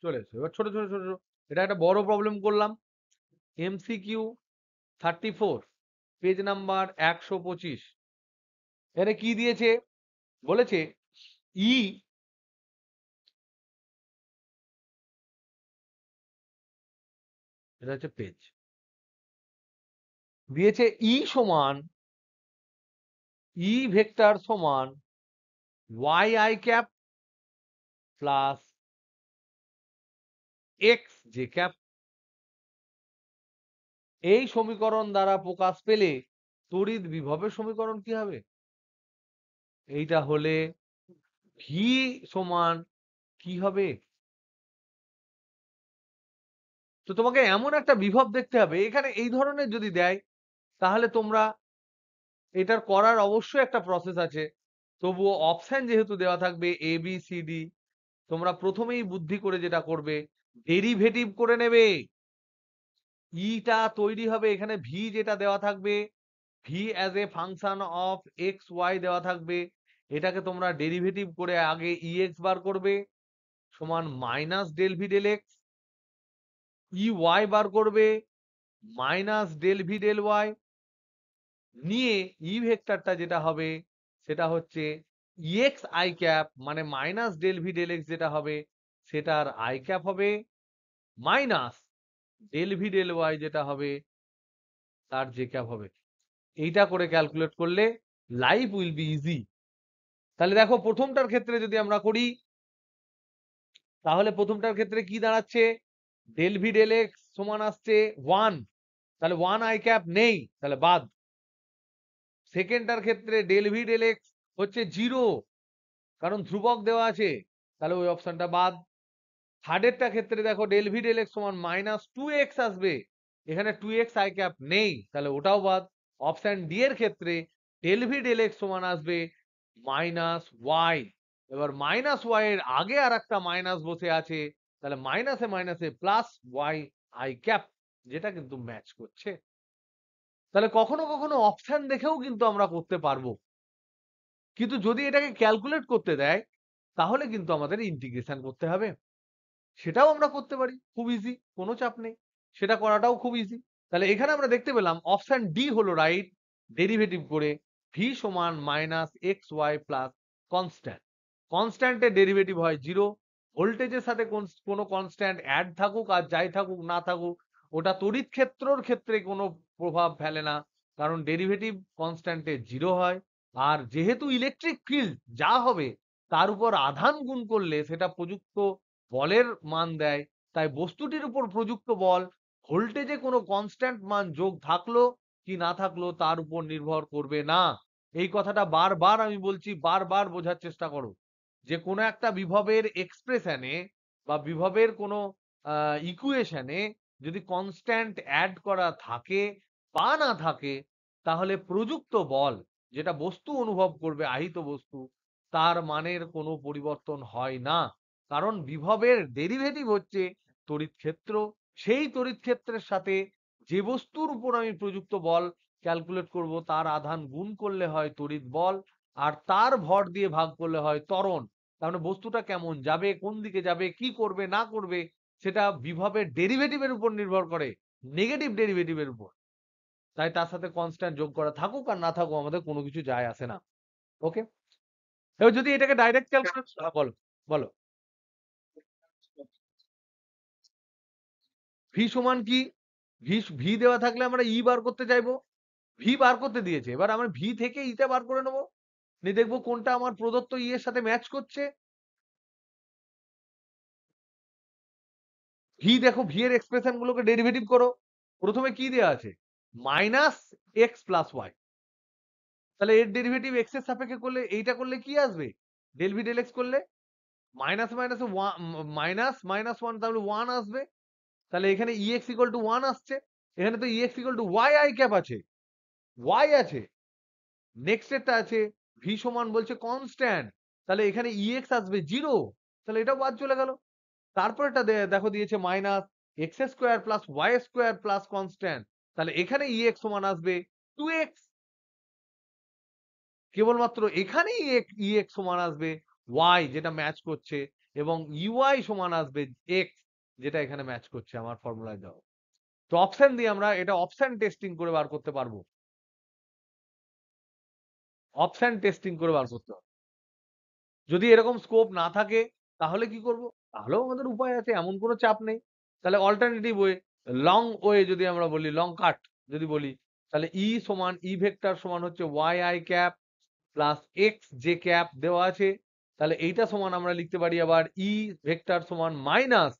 চলে এসো। এবার ছোট ছোট ছোট ছোট এটা একটা বড় প্রবলেম করলাম। MCQ 34 page number 125। এখানে কি দিয়েছে বলেছে ই এটা হচ্ছে পেজ দিয়েছে ই সমান ই ভেক্টর সমান y i cap plus x j cap. এই সমীকরণ দ্বারা প্রকাশ পেলে তড়িৎ বিভবের সমীকরণ কি হবে? এইটা হলে ভি সমান কি হবে? তো তোমাকে এমন একটা বিভব দেখতে হবে এখানে এই ধরনের যদি দেয় তাহলে তোমরা এটার করার অবশ্যই একটা প্রসেস আছে। তবুও অপশন যেহেতু দেওয়া থাকবে এ বি সি ডি, তোমরা প্রথমেই বুদ্ধি করে যেটা করবে ডেরিভেটিভ করে নেবে। ইটা তৈরি হবে এখানে ভি যেটা দেওয়া থাকবে V as a function of x y দেওয়া থাকবে, এটাকে তোমরা ডেরিভেটিভ করে আগে ই এক্স বার করবে সমান minus del V del x, E y বার করবে minus del V del y, নিয়ে ই ভেক্টরটা যেটা হবে সেটা হচ্ছে এক্স আই ক্যাপ মানে minus del V del x যেটা হবে সেটার আই ক্যাপ হবে minus del V del y যেটা হবে তার জে ক্যাপ হবে। এইটা করে ক্যালকুলেট করলে লাইফ উইল বি ইজি। তাহলে দেখো প্রথমটার ক্ষেত্রে যদি আমরা করি তাহলে প্রথমটার ক্ষেত্রে কি দাঁড়াচ্ছে ডেল ভি ডেল এক্স সমান আসছে 1, তাহলে 1 আই ক্যাপ নেই তাহলে বাদ। সেকেন্ডটার ক্ষেত্রে ডেল ভি ডেল এক্স হচ্ছে 0 কারণ ধ্রুবক দেওয়া আছে তাহলে ওই অপশনটা বাদ। থার্ডেরটা ক্ষেত্রে দেখো ডেল ভি ডেল এক্স সমান মাইনাস 2x আসবে, এখানে 2x আই ক্যাপ নেই তাহলে ওটাও বাদ। অপশন ডি এর ক্ষেত্রে ডেল ভি ডেল এক্স সমান আসবে মাইনাস ওয়াই, এবার মাইনাস ওয়াই এর আগে আর একটা মাইনাস বসে আছে তাহলে মাইনাসে মাইনাসে প্লাস ওয়াই আই ক্যাপ, যেটা কিন্তু ম্যাচ করছে। তাহলে কখনো কখনো অপশন দেখেও কিন্তু আমরা করতে পারবো, কিন্তু যদি এটাকে ক্যালকুলেট করতে দেয় তাহলে কিন্তু আমাদের ইন্টিগ্রেশন করতে হবে। সেটাও আমরা করতে পারি খুব ইজি, কোনো চাপ নেই, সেটা করাটাও খুব ইজি। তাহলে এখানে আমরা দেখতে পেলাম অপশন ডি হলো রাইট, ডেরিভেটিভ করে ভি সমান minus x y plus constant, কনস্ট্যান্টের ডেরিভেটিভ হয় 0, ভোল্টেজের সাথে কোনো কনস্ট্যান্ট অ্যাড থাকুক আর যাই থাকুক না থাকুক ওটা তড়িৎ ক্ষেত্রর ক্ষেত্রে কোনো প্রভাব ফেলে না, কারণ ডেরিভেটিভ কনস্ট্যান্টে 0 হয়। আর যেহেতু ইলেকট্রিক ফিল্ড যা হবে তার উপর আধান গুণ করলে সেটা প্রযুক্ত বলের মান দেয়, তাই বস্তুটির উপর প্রযুক্ত বল ভোল্টেজে কোনো কনস্ট্যান্ট মান যোগ থাকলো কি না থাকলো তার উপর নির্ভর করবে না। এই কথাটা বারবার আমি বলছি, বারবার বোঝার চেষ্টা করো যে কোনো একটা বিভবের এক্সপ্রেশনে বা বিভবের কোনো ইকুয়েশনে যদি কনস্ট্যান্ট অ্যাড করা থাকে বা না থাকে তাহলে প্রযুক্ত বল যেটা বস্তু অনুভব করবে আহিত বস্তু তার মানের কোনো পরিবর্তন হয় না, কারণ বিভবের ডেরিভেটিভ হচ্ছে তড়িৎ ক্ষেত্র। সেই তড়িৎ ক্ষেত্রের সাথে যে বস্তুর উপর আমি প্রযুক্ত বল ক্যালকুলেট করব তার আধান গুণ করলে হয় তড়িৎ বল, আর তার ভর দিয়ে ভাগ করলে হয় ত্বরণ। তার মানে বস্তুটা কেমন যাবে, কোন দিকে যাবে, কি করবে না করবে সেটা বিভবের ডেরিভেটিভের উপর নির্ভর করে, নেগেটিভ ডেরিভেটিভের উপর। তাই তার সাথে কনস্ট্যান্ট যোগ করা থাকুক আর না থাকুক আমাদের কোনো কিছু যায় আসে না। ওকে, এবার যদি এটাকে ডাইরেক্ট ক্যালকুলেট বলো বলো ভি সমান কি, ভি ভি দেওয়া থাকলে আমরা ই বার করতে চাইবো, ভি বার করতে দিয়েছে এবার আমরা ভি থেকে ইটা বার করে নেবো, নিয়ে দেখবো কোনটা আমার প্রদত্ত ই এর সাথে ম্যাচ করছে। ভি দেখো ভি এর এক্সপ্রেশন গুলোকে ডেরিভেটিভ করো, প্রথমে কি দেওয়া আছে মাইনাস এক্স প্লাস ওয়াই, তাহলে এর ডেরিভেটিভ এক্স এর সাপেক্ষে করলে এইটা করলে কি আসবে ডেল ভি ডেল এক্স করলে minus minus minus minus one তাহলে ওয়ান আসবে, তাহলে এখানে E x equal to one আসছে, এখানে তো E x equal to y i cap আছে, ওয়াই আছে, নেক্সট এরটা আছে ভি সমান বলছে কনস্ট্যান্ট, তাহলে এখানে ই এক্স আসবে 0, তাহলে এটাও বাদ চলে গেল। তারপর এটা দেখো দিয়েছে minus x square plus y square plus constant, তাহলে এখানে ই এক্স সমান আসবে 2x, কেবলমাত্র এখানেই ex সমান আসবে y যেটা ম্যাচ করছে, এবং uy সমান আসবে x যেটা এখানে ম্যাচ করছে আমার ফর্মুলায় দেওয়া। তো অপশন দিয়ে আমরা এটা অপশন টেস্টিং করে বার করতে পারবো। অপশন টেস্টিং করে বার করতে হবে। যদি এরকম স্কোপ না থাকে তাহলে কি করব? তাহলেও আমাদের উপায় আছে, এমন কোনো চাপ নেই। তাহলে অল্টারনেটিভ ওয়ে, লং ওয়ে যদি আমরা বলি, লং কাট যদি বলি, তাহলে সমান ভেক্টর সমান হচ্ছে yi cap plus x j cap দেওয়া আছে। তাহলে এইটা সমান আমরা লিখতে পারি আবার ভেক্টর সমান minus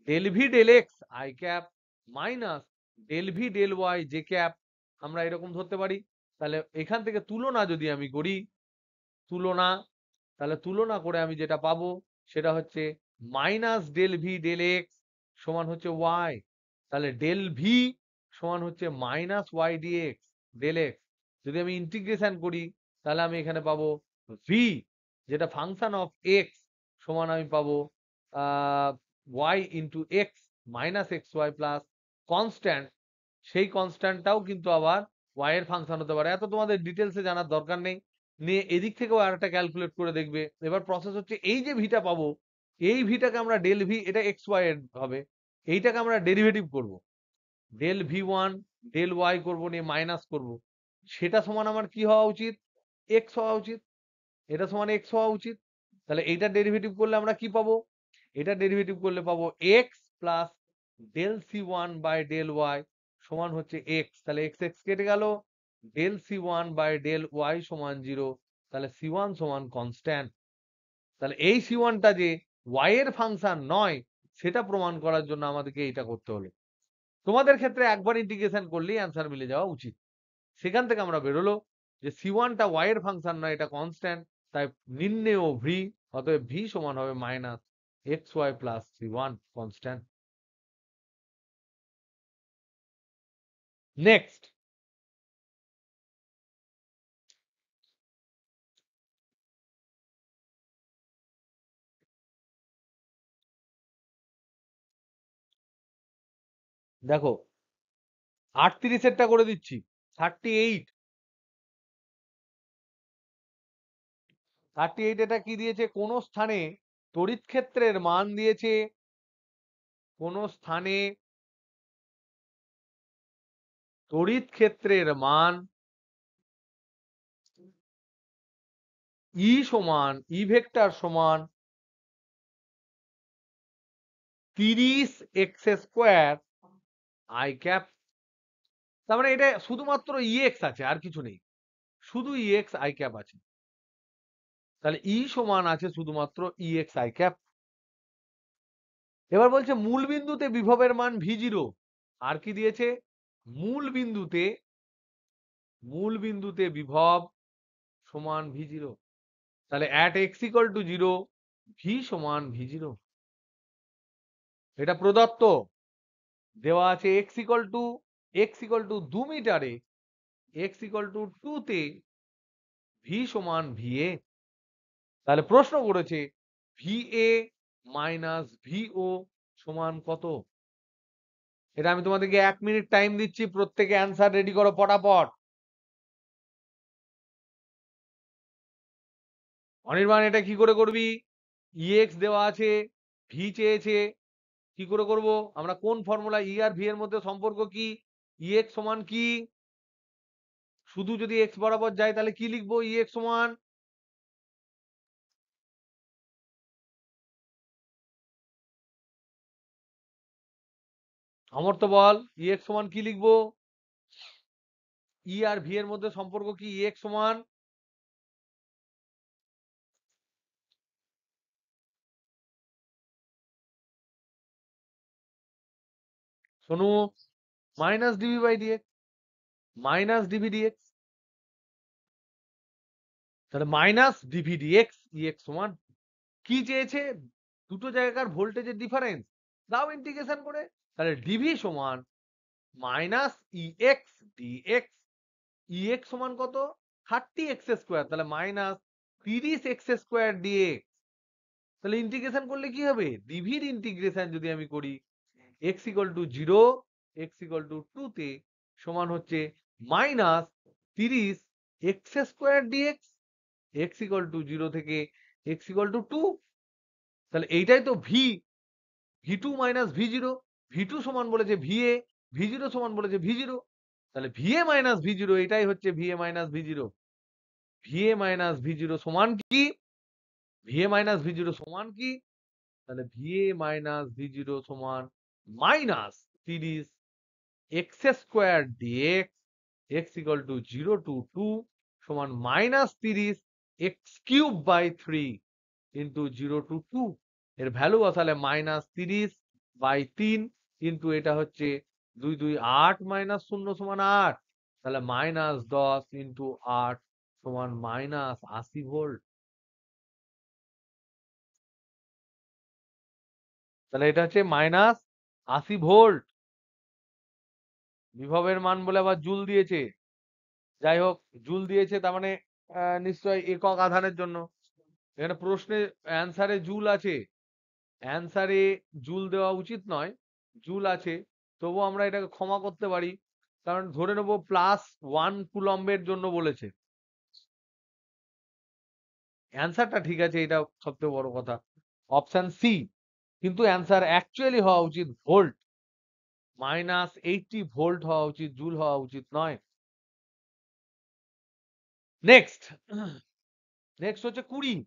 del V del x i cap minus del V del y j cap, আমরা এরকম ধরতে পারি। তাহলে এখান থেকে তুলনা যদি আমি করি, তুলনা, তাহলে তুলনা করে আমি যেটা পাবো সেটা হচ্ছে minus del V del x সমান হচ্ছে ওয়াই। তাহলে ডেল ভি সমান হচ্ছে minus y d x del x. যদি আমি ইন্টিগ্রেশন করি তাহলে আমি এখানে পাবো ভি যেটা ফাংশন অফ এক্স সমান আমি পাবো y into x minus x y plus constant. সেই কনস্ট্যান্টটাও কিন্তু আবার ওয়াই এর ফাংশন হতে পারে। এত তোমাদের ডিটেলসে জানার দরকার নেই। নিয়ে এদিক থেকেও আরেকটা ক্যালকুলেট করে দেখবে। এবার প্রসেস হচ্ছে এই যে ভিটা পাবো, এই ভিটাকে আমরা ডেল ভি, এটা এক্স ওয়াই এর হবে, এইটাকে আমরা ডেরিভেটিভ করব। Del V one del y করবো, নিয়ে মাইনাস করব। সেটা সমান আমার কি হওয়া উচিত? এক্স হওয়া উচিত। এটা সমান এক্স হওয়া উচিত। তাহলে এইটা ডেরিভেটিভ করলে আমরা কি পাবো? এটা ডেরিভেটিভ করলে পাবো x plus del C one by del y সমান হচ্ছে এক্স। তাহলে এক্স এক্স কেটে গেল, del C one by del y সমান 0। তাহলে সি ওয়ান সমান কনস্ট্যান্ট। তাহলে এই সি ওয়ানটা যে ওয়াই এর ফাংশন নয় সেটা প্রমাণ করার জন্য আমাদেরকে এইটা করতে হলো। তোমাদের ক্ষেত্রে একবার ইন্টিগ্রেশন করলেই অ্যান্সার মিলে যাওয়া উচিত। সেখান থেকে আমরা বেরোলো যে সি ওয়ানটা ওয়াই এর ফাংশন নয়, এটা কনস্ট্যান্ট। তাই নির্ণেয় ভি, অতএব ভি সমান হবে minus x y plus C one constant. Next, দেখো 38-এরটা করে দিচ্ছি। 38, 38 এটা কি দিয়েছে? কোন স্থানে তড়িৎ ক্ষেত্রের মান দিয়েছে, কোন স্থানে তড়িৎ ক্ষেত্রের মান সমান ভেক্টর সমান 30 এক্স স্কোয়ার আই ক্যাপ। তার মানে এটা শুধুমাত্র এক্স আছে, আর কিছু নেই, শুধু এক্স আই ক্যাপ আছে। তাহলে সমান আছে শুধুমাত্র এক্স আই ক্যাপ। এবার বলছে মূল বিন্দুতে বিভবের মান v0। আর কি দিয়েছে? মূল বিন্দুতে বিভব সমান v0। তাহলে at x equal to 0 v সমান v0। এটা প্রদত্ত, দেওয়া আছে x equal to 2 মিটারে, x equal to 2 তে v সমান va। তাহলে প্রশ্ন করেছে va মাইনাস vo সমান কত? এটা আমি তোমাদেরকে 1 মিনিট টাইম দিচ্ছি, প্রত্যেকে অ্যান্সার রেডি করো পটাপট। অনির্বাণ এটা কি করে করবি? এক্স দেওয়া আছে, ভি চেয়েছে, কি করে করব আমরা? কোন ফর্মুলা? ই আর ভি এর মধ্যে সম্পর্ক কি? এক্স সমান কি? শুধু যদি এক্স বরাবর যায় তাহলে কি লিখবো? এক্স সমান, আমার তো বল, এক্স সমান কি লিখবো? ই আর ভি এর মধ্যে সম্পর্ক কি? এক্স সমান, শোনো, minus d v by d x, minus d v d x. তাহলে মাইনাস ডিভি ডিএক্স এক্স সমান কি চেয়েছে? দুটো জায়গার ভোল্টেজের ডিফারেন্স দাও ইন্টিগ্রেশন করে। তাহলে ডিভি সমান মাইনাস এক্স ডিএক্স। এক্স সমান কত? 30 এক্স স্কোয়ার, তাহলে মাইনাস 30 এক্স স্কোয়ার ডিএক্স। তাহলে ইন্টিগ্রেশন করলে কি হবে? ডিভির ইন্টিগ্রেশন যদি আমি করি, x equal to 0, x equal to 2 তে সমান হচ্ছে minus 30 x square dx. X equal to 0 থেকে এক্স ইকুয়াল টু 2। তাহলে এইটাই তো V two minus V zero. V two সমান বলেছে ভিএ, ভি জিরো সমান বলেছে ভি জিরো। তাহলে ভিএ মাইনাস ভি জিরো এটাই হচ্ছে V A minus V zero. V A minus V zero সমান কি? ভিএ মাইনাস ভি জিরো সমান কি? তাহলে ভিএ মাইনাস ভি জিরো সমান -30 x square dx x equal to 0 to 2 সমান -30 x cube by 3 into 0 to 2। এর ভ্যালু বসালে -30/3 ইন্টু এটা হচ্ছে 2 2 8 মাইনাস 0 সমান 8। তাহলে -10 ইন্টু 8 সমান -80 ভোল্ট। তাহলে এটা হচ্ছে -80 ভোল্ট। বিভবের মান বলে আবার জুল দিয়েছে। যাই হোক, জুল দিয়েছে তার মানে নিশ্চয়ই একক আধানের জন্য। এখানে প্রশ্নে অ্যান্সারে জুল আছে, অ্যান্সারে জুল দেওয়া উচিত নয়, জুল আছে, তবু আমরা এটাকে ক্ষমা করতে পারি, কারণ ধরে নেব +1 কুলম্বের জন্য বলেছে। অ্যান্সারটা ঠিক আছে, এটা সবচেয়ে বড় কথা, অপশন সি। কিন্তু অ্যান্সার অ্যাকচুয়ালি হওয়া উচিত ভোল্ট, -80 ভোল্ট হওয়া উচিত, জুল হওয়া উচিত নয়। নেক্সট, নেক্সট হচ্ছে 20।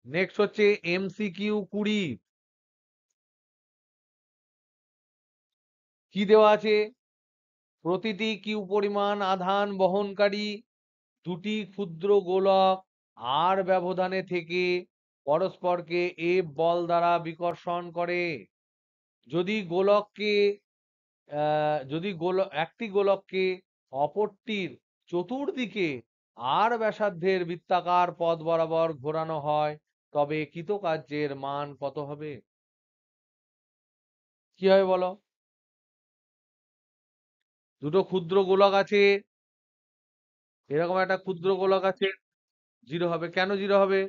নেক্সট হচ্ছে এমসিকিউ 20। কি দেওয়া আছে? প্রতিটি কিউ পরিমাণ আধান বহনকারী দুটি ক্ষুদ্র গোলক আর ব্যবধানে থেকে পরস্পরকে এফ বল দ্বারা বিকর্ষণ করে। যদি গোলককে একটি গোলককে অপরটির চতুর্দিকে আর ব্যাসার্ধের বৃত্তাকার পথ বরাবর ঘোরানো হয়, তবে কৃতকার্যের মান কত হবে? কি হবে বলো? দুটো ক্ষুদ্র গোলক আছে, এরকম একটা ক্ষুদ্র গোলক আছে, 0 হবে। কেন 0 হবে?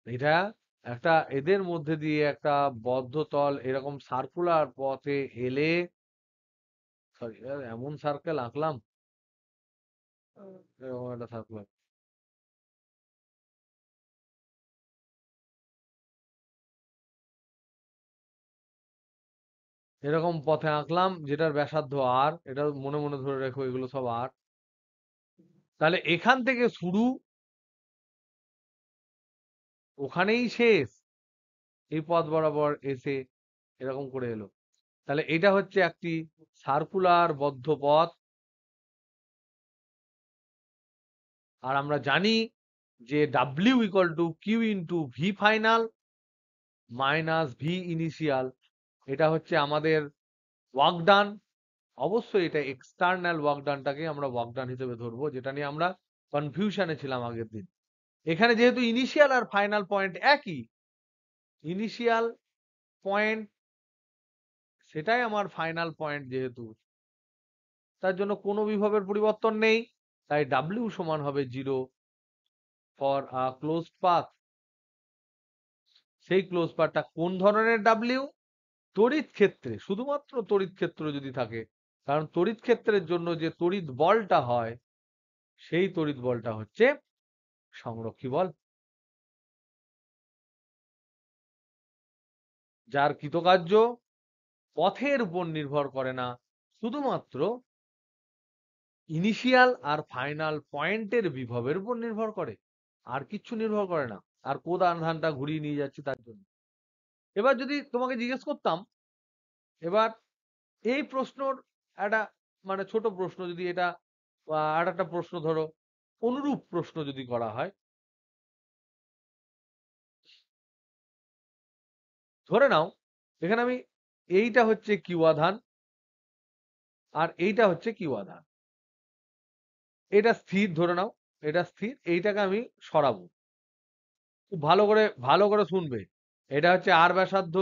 এটা একটা এদের মধ্যে দিয়ে একটা বদ্ধ তল এরকম সার্কুলার পথে এলে, সরি এমন সার্কেল আঁকলাম, এরকম একটা সার্কুলার এরকম পথে আঁকলাম যেটার ব্যাসার্ধ আর, এটা মনে মনে ধরে রেখো, এগুলো সব আর। তাহলে এখান থেকে শুরু, ওখানেই শেষ, এই পথ বরাবর এসে এরকম করে এলো। তাহলে এটা হচ্ছে একটি সার্কুলার বদ্ধ পথ। আর আমরা জানি যে W equal to Q into V final minus V initial. এটা হচ্ছে আমাদের ওয়ার্ক ডান। অবশ্যই এটা এক্সটার্নাল ওয়ার্ক ডানটাকে আমরা ওয়ার্ক ডান হিসেবে ধরবো, যেটা নিয়ে আমরা কনফিউশনে ছিলাম আগের দিন। এখানে যেহেতু ইনিশিয়াল আর ফাইনাল পয়েন্ট একই, ইনিশিয়াল পয়েন্ট সেটাই আমার ফাইনাল পয়েন্ট, যেহেতু তার জন্য কোনো বিভবের পরিবর্তন নেই, তাই ডাব্লিউ সমান হবে 0 ফর আ ক্লোজড পাথ। সেই ক্লোজ পাথটা কোন ধরনের ডাব্লিউ? তড়িৎ ক্ষেত্রে, শুধুমাত্র তড়িৎ ক্ষেত্র যদি থাকে, কারণ তড়িৎ ক্ষেত্রের জন্য যে তড়িৎ বলটা হয়, সেই তড়িৎ বলটা হচ্ছে সংরক্ষী বল, যার কৃতকার্য পথের উপর নির্ভর করে না, শুধুমাত্র ইনিশিয়াল আর ফাইনাল পয়েন্টের বিভবের উপর নির্ভর করে, আর কিচ্ছু নির্ভর করে না। আর কোন আধানটা ঘুরিয়ে নিয়ে যাচ্ছে তার জন্য। এবার যদি তোমাকে জিজ্ঞেস করতাম, এবার এই প্রশ্নর একটা মানে ছোট প্রশ্ন, যদি এটা আর একটা প্রশ্ন ধরো, অনুরূপ প্রশ্ন যদি করা হয়, ধরে নাও এখানে আমি, এইটা হচ্ছে কিউ আধান আর এইটা হচ্ছে কিউ আধান, এটা স্থির ধরে নাও, এটা স্থির, এইটাকে আমি সরাবো। খুব ভালো করে শুনবে। এটা হচ্ছে আর ব্যাসার্ধ।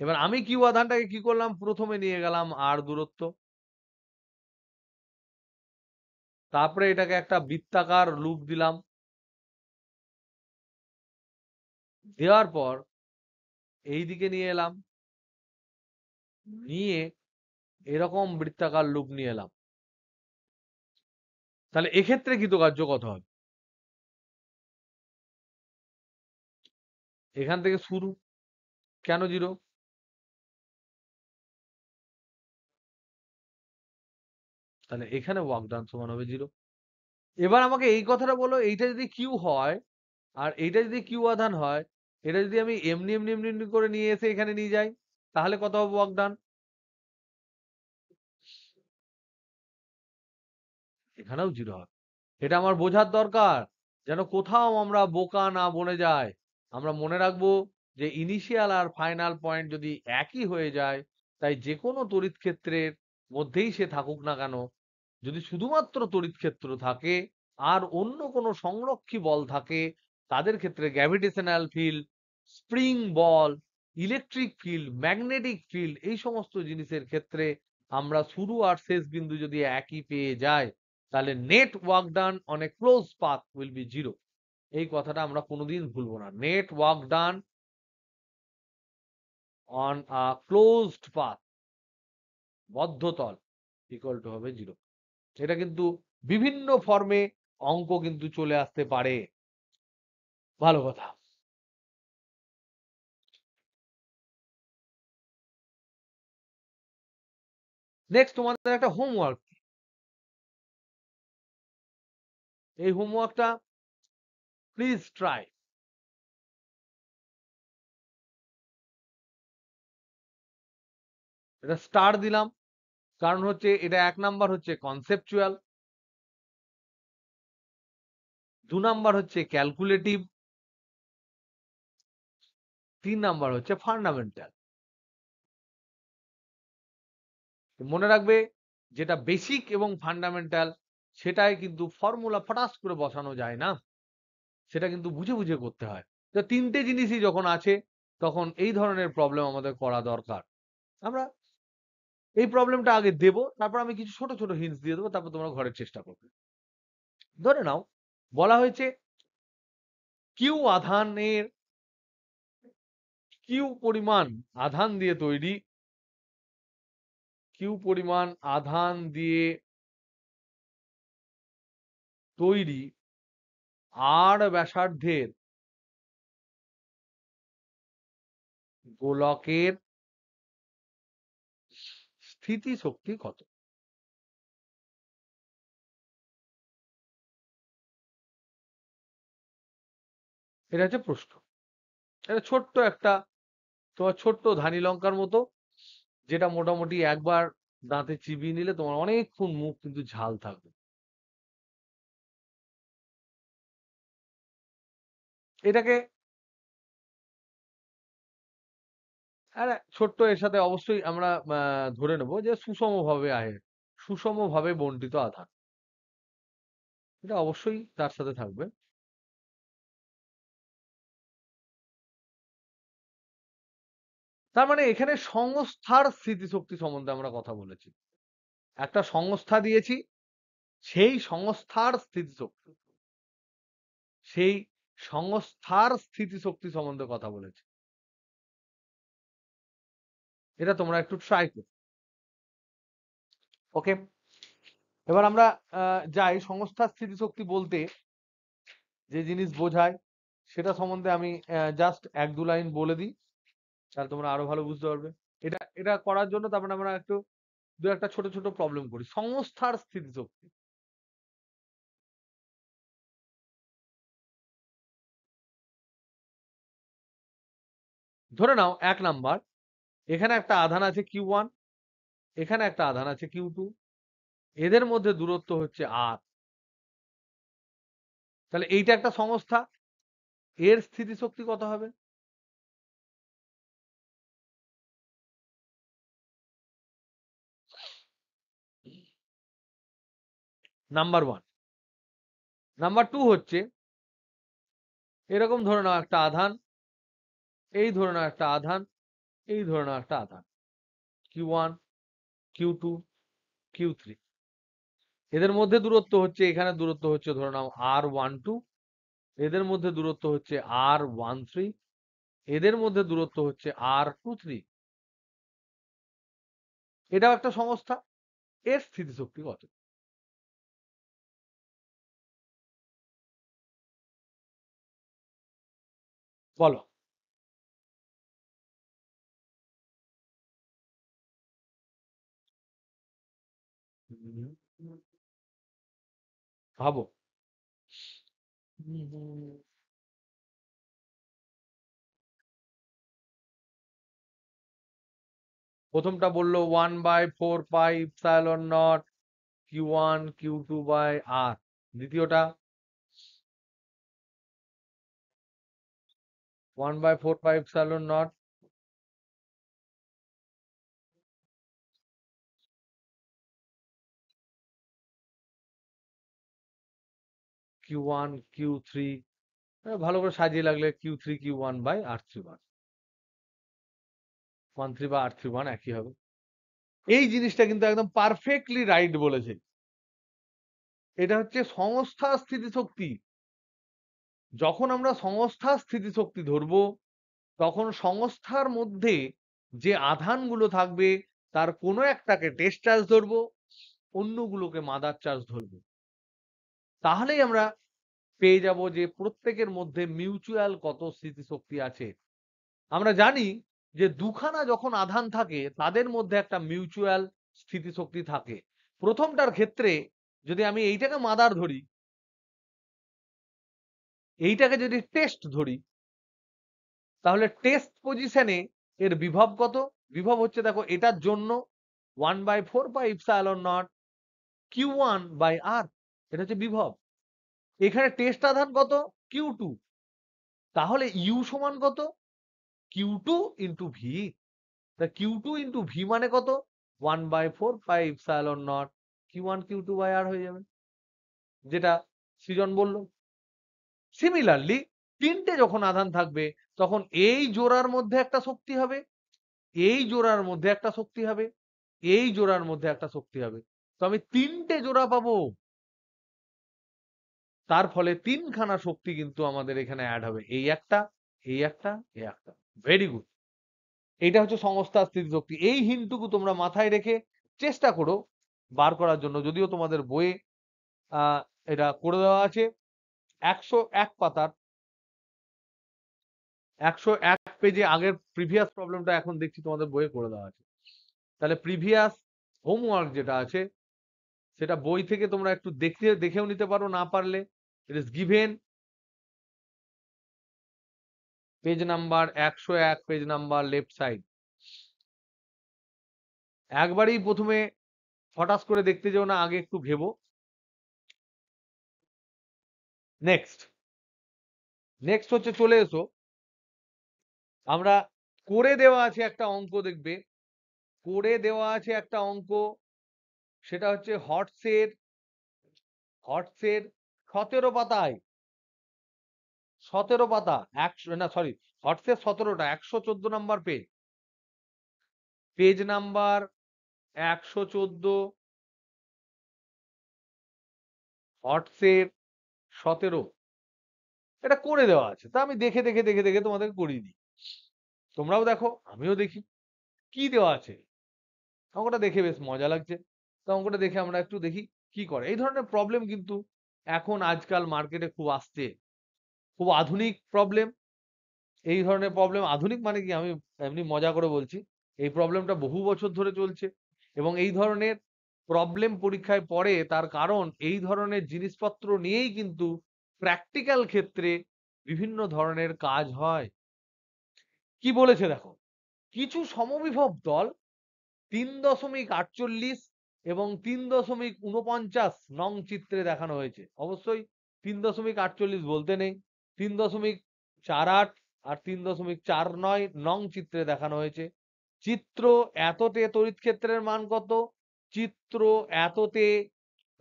এবার আমি কিউ আধানটাকে কি করলাম? প্রথমে নিয়ে গেলাম আর দূরত্ব, তারপরে এটাকে একটা বৃত্তাকার লুপ দিলাম, দেওয়ার পর এই দিকে নিয়ে এলাম, নিয়ে এরকম বৃত্তাকার লুপ নিয়ে এলাম। তাহলে এক্ষেত্রে কৃতকার্য কত হবে? এখান থেকে শুরু, কেন 0? তাহলে এখানে ওয়ার্ক ডান সমান হবে 0। এবার আমাকে এই কথাটা বলো, এইটা যদি কিউ হয় আর এইটা যদি কিউ আধান হয়, এটা যদি আমি এমনি এমনি এমনি এমনি করে নিয়ে এসে এখানে নিয়ে যাই, তাহলে কত হবে ওয়ার্ক ডান? এখানেও 0 হবে। এটা আমার বোঝার দরকার, যেন কোথাও আমরা বোকা না বনে যাই। আমরা মনে রাখবো যে ইনিশিয়াল আর ফাইনাল পয়েন্ট যদি একই হয়ে যায়, তাই যে কোনো তড়িৎ ক্ষেত্রের মধ্যেই সে থাকুক না কেন, যদি শুধুমাত্র তড়িৎ ক্ষেত্র থাকে আর অন্য কোনো সংরক্ষী বল থাকে, তাদের ক্ষেত্রে গ্র্যাভিটেশনাল ফিল্ড, স্প্রিং বল, ইলেকট্রিক ফিল্ড, ম্যাগনেটিক ফিল্ড, এই সমস্ত জিনিসের ক্ষেত্রে আমরা শুরু আর শেষ বিন্দু যদি একই পেয়ে যাই, তাহলে net work done on a close path will be 0। এই কথাটা আমরা কোনোদিন ভুলবো না। Net work done on a closed path, বদ্ধ তল, ইকুয়াল টু হবে 0। এটা কিন্তু বিভিন্ন ফর্মে অঙ্ক কিন্তু চলে আসতে পারে। ভালো কথা। নেক্সট তোমাদের একটা হোমওয়ার্ক। এই হোমওয়ার্কটা প্লিজ ট্রাই। এটা স্টার দিলাম, কারণ হচ্ছে এটা 1 নাম্বার হচ্ছে কনসেপচুয়াল, 2 নাম্বার হচ্ছে ক্যালকুলেটিভ, 3 নাম্বার হচ্ছে ফান্ডামেন্টাল। মনে রাখবে, যেটা বেসিক এবং ফান্ডামেন্টাল সেটাই কিন্তু ফর্মুলা ফটাস করে বসানো যায় না, সেটা কিন্তু বুঝে বুঝে করতে হয়। তো 3টে জিনিসই যখন আছে, তখন এই ধরনের প্রবলেম আমাদের করা দরকার। আমরা এই প্রবলেমটা আগে দেব, তারপর আমি কিছু ছোট ছোট হিন্টস দিয়ে দেবো, তারপর তোমরা ঘরের চেষ্টা করবে। ধরে নাও, বলা হয়েছে কিউ আধানের, কিউ পরিমাণ আধান দিয়ে তৈরি, কিউ পরিমাণ আধান দিয়ে তৈরি আর ব্যাসার্ধের গোলকের স্থিতি শক্তি কত? এটা হচ্ছে প্রশ্ন। এটা ছোট্ট একটা, তোমার ছোট্ট ধানি লঙ্কার মতো, যেটা মোটামুটি একবার দাঁতে চিবিয়ে নিলে তোমার অনেকক্ষণ মুখ কিন্তু ঝাল থাকবে। এটাকে ছোট্ট এর সাথে অবশ্যই আমরা ধরে নেব যে সুষমভাবে সুষমভাবে বন্টিত আধান, এটা অবশ্যই তার সাথে থাকবে। তার মানে এখানে সংস্থার স্থিতিশক্তি সম্বন্ধে আমরা কথা বলেছি। একটা সংস্থা দিয়েছি, সেই সংস্থার স্থিতিশক্তি, সেই সংস্থার স্থিতিশক্তি সম্বন্ধে কথা বলেছি। এটা তোমরা একটু ট্রাই করো। ওকে, এবার আমরা যাই সংস্থার স্থিতিশক্তি বলতে যে জিনিস বোঝায় সেটা সম্বন্ধে আমি জাস্ট 1-2 লাইন বলে দিই, তাহলে তোমরা আরো ভালো বুঝতে পারবে। এটা এটা করার জন্য তারপরে আমরা একটু 2-একটা ছোট ছোট প্রবলেম করি। সংস্থার স্থিতিশক্তি, ধরে নাও 1 নাম্বার, এখানে একটা আধান আছে Q1, এখানে একটা আধান আছে Q2, এদের মধ্যে দূরত্ব হচ্ছে R। তাহলে এইটা একটা সংস্থা, এর স্থিতিশক্তি কত হবে? নাম্বার 1। নাম্বার 2 হচ্ছে, এরকম ধরে নাও একটা আধান, এই ধরে নাও একটা আধান, এই ধরে নাও একটা আধান, Q1, Q2, Q3, এদের মধ্যে দূরত্ব হচ্ছে, এখানে দূরত্ব হচ্ছে ধরে নাও R12, এদের মধ্যে দূরত্ব হচ্ছে R13, এদের মধ্যে দূরত্ব হচ্ছে R23। এটাও একটা সংস্থা। এর স্থিতিশক্তি কত? বলো। ভাবো। প্রথমটা বললো 1/4πε0 Q1 Q2/R। দ্বিতীয়টা 1/4πε0 Q1 Q3, ভালো করে সাজিয়ে লাগলে Q3 Q1/R31। 13 বা R31 একই হবে। এই জিনিসটা কিন্তু একদম পারফেক্টলি রাইট বলেছে। এটা হচ্ছে সংস্থার স্থিতিশক্তি। যখন আমরা সংস্থার স্থিতিশক্তি ধরবো, তখন সংস্থার মধ্যে যে আধানগুলো থাকবে তার কোনো একটাকে টেস্ট চার্জ ধরবো, অন্যগুলোকে মাদার চার্জ ধরবো। তাহলেই আমরা পেয়ে যাব যে প্রত্যেকের মধ্যে মিউচুয়াল কত স্থিতিশক্তি আছে। আমরা জানি যে দুখানা যখন আধান থাকে তাদের মধ্যে একটা মিউচুয়াল স্থিতিশক্তি থাকে। প্রথমটার ক্ষেত্রে যদি আমি এইটাকে মাদার ধরি, এইটাকে যদি টেস্ট ধরি, তাহলে টেস্ট পজিশনে এর বিভব কত? বিভব হচ্ছে দেখো এটার জন্য 1/4πε0 Q1/R। এটা হচ্ছে বিভব। এখানে টেস্ট আধান কত? Q2। তাহলে ইউ সমান কত? Q2 into V. তা Q2 ইন্টু ভি মানে কত? 1/4πε0 Q1 Q2/R হয়ে যাবে, যেটা সৃজন বলল। সিমিলারলি তিনটে যখন আধান থাকবে তখন এই জোড়ার মধ্যে একটা শক্তি হবে, এই জোড়ার মধ্যে একটা শক্তি হবে, এই জোড়ার মধ্যে একটা শক্তি হবে। তো আমি তিনটে জোড়া পাবো। তার ফলে তিনখানা শক্তি কিন্তু আমাদের এখানে অ্যাড হবে, এই একটা, এই একটা, এই একটা। Very good. এইটা হচ্ছে সংস্থার স্থিতিশক্তি। এই হিন্টটুকু তোমরা মাথায় রেখে চেষ্টা করো বার করার জন্য। যদিও তোমাদের বইয়ে এটা করে দেওয়া আছে। 101 পাতার 101 পেজে আগের প্রিভিয়াস প্রবলেমটা এখন দেখছি তোমাদের বইয়ে করে দেওয়া আছে। তাহলে প্রিভিয়াস হোমওয়ার্ক যেটা আছে সেটা বই থেকে তোমরা একটু দেখেও নিতে পারো, না পারলে it is given page number 101, page number left side. একবারেই প্রথমে হঠাৎ করে দেখতে যেও না, আগে একটু ভেবো। নেক্সট নেক্সট হচ্ছে, চলে এসো আমরা করে দেওয়া আছে একটা অঙ্ক, দেখবে করে দেওয়া আছে একটা অঙ্ক। সেটা হচ্ছে হটসের 17 পাতায়, 17 পাতা, 100 না সরি, হটসের 17টা, 114 নাম্বার পেজ, পেজ নাম্বার 114, হটসের 17। এটা করে দেওয়া আছে, তা আমি দেখে দেখে দেখে দেখে তোমাদের করিয়ে দিই। তোমরাও দেখো, আমিও দেখি কি দেওয়া আছে। অঙ্কটা দেখে বেশ মজা লাগছে। তো অঙ্কটা দেখে আমরা একটু দেখি কি করে। এই ধরনের প্রবলেম কিন্তু এখন আজকাল মার্কেটে খুব আসছে, খুব আধুনিক প্রবলেম। এই ধরনের প্রবলেম আধুনিক মানে কি, আমি এমনি মজা করে বলছি, এই প্রবলেমটা বহু বছর ধরে চলছে। এবং এই ধরনের প্রবলেম পরীক্ষায় পড়ে তার কারণ এই ধরনের জিনিসপত্র নিয়েই কিন্তু প্র্যাকটিক্যাল ক্ষেত্রে বিভিন্ন ধরনের কাজ হয়। কি বলেছে দেখো, কিছু সমবিভব দল 3.48 এবং 3.49 নং চিত্রে দেখানো হয়েছে। অবশ্যই 3.48 বলতে নেই, 3.48 আর 3.49 নং চিত্রে দেখানো হয়েছে। চিত্র এততে তড়িৎ ক্ষেত্রের মান কত? চিত্র এততে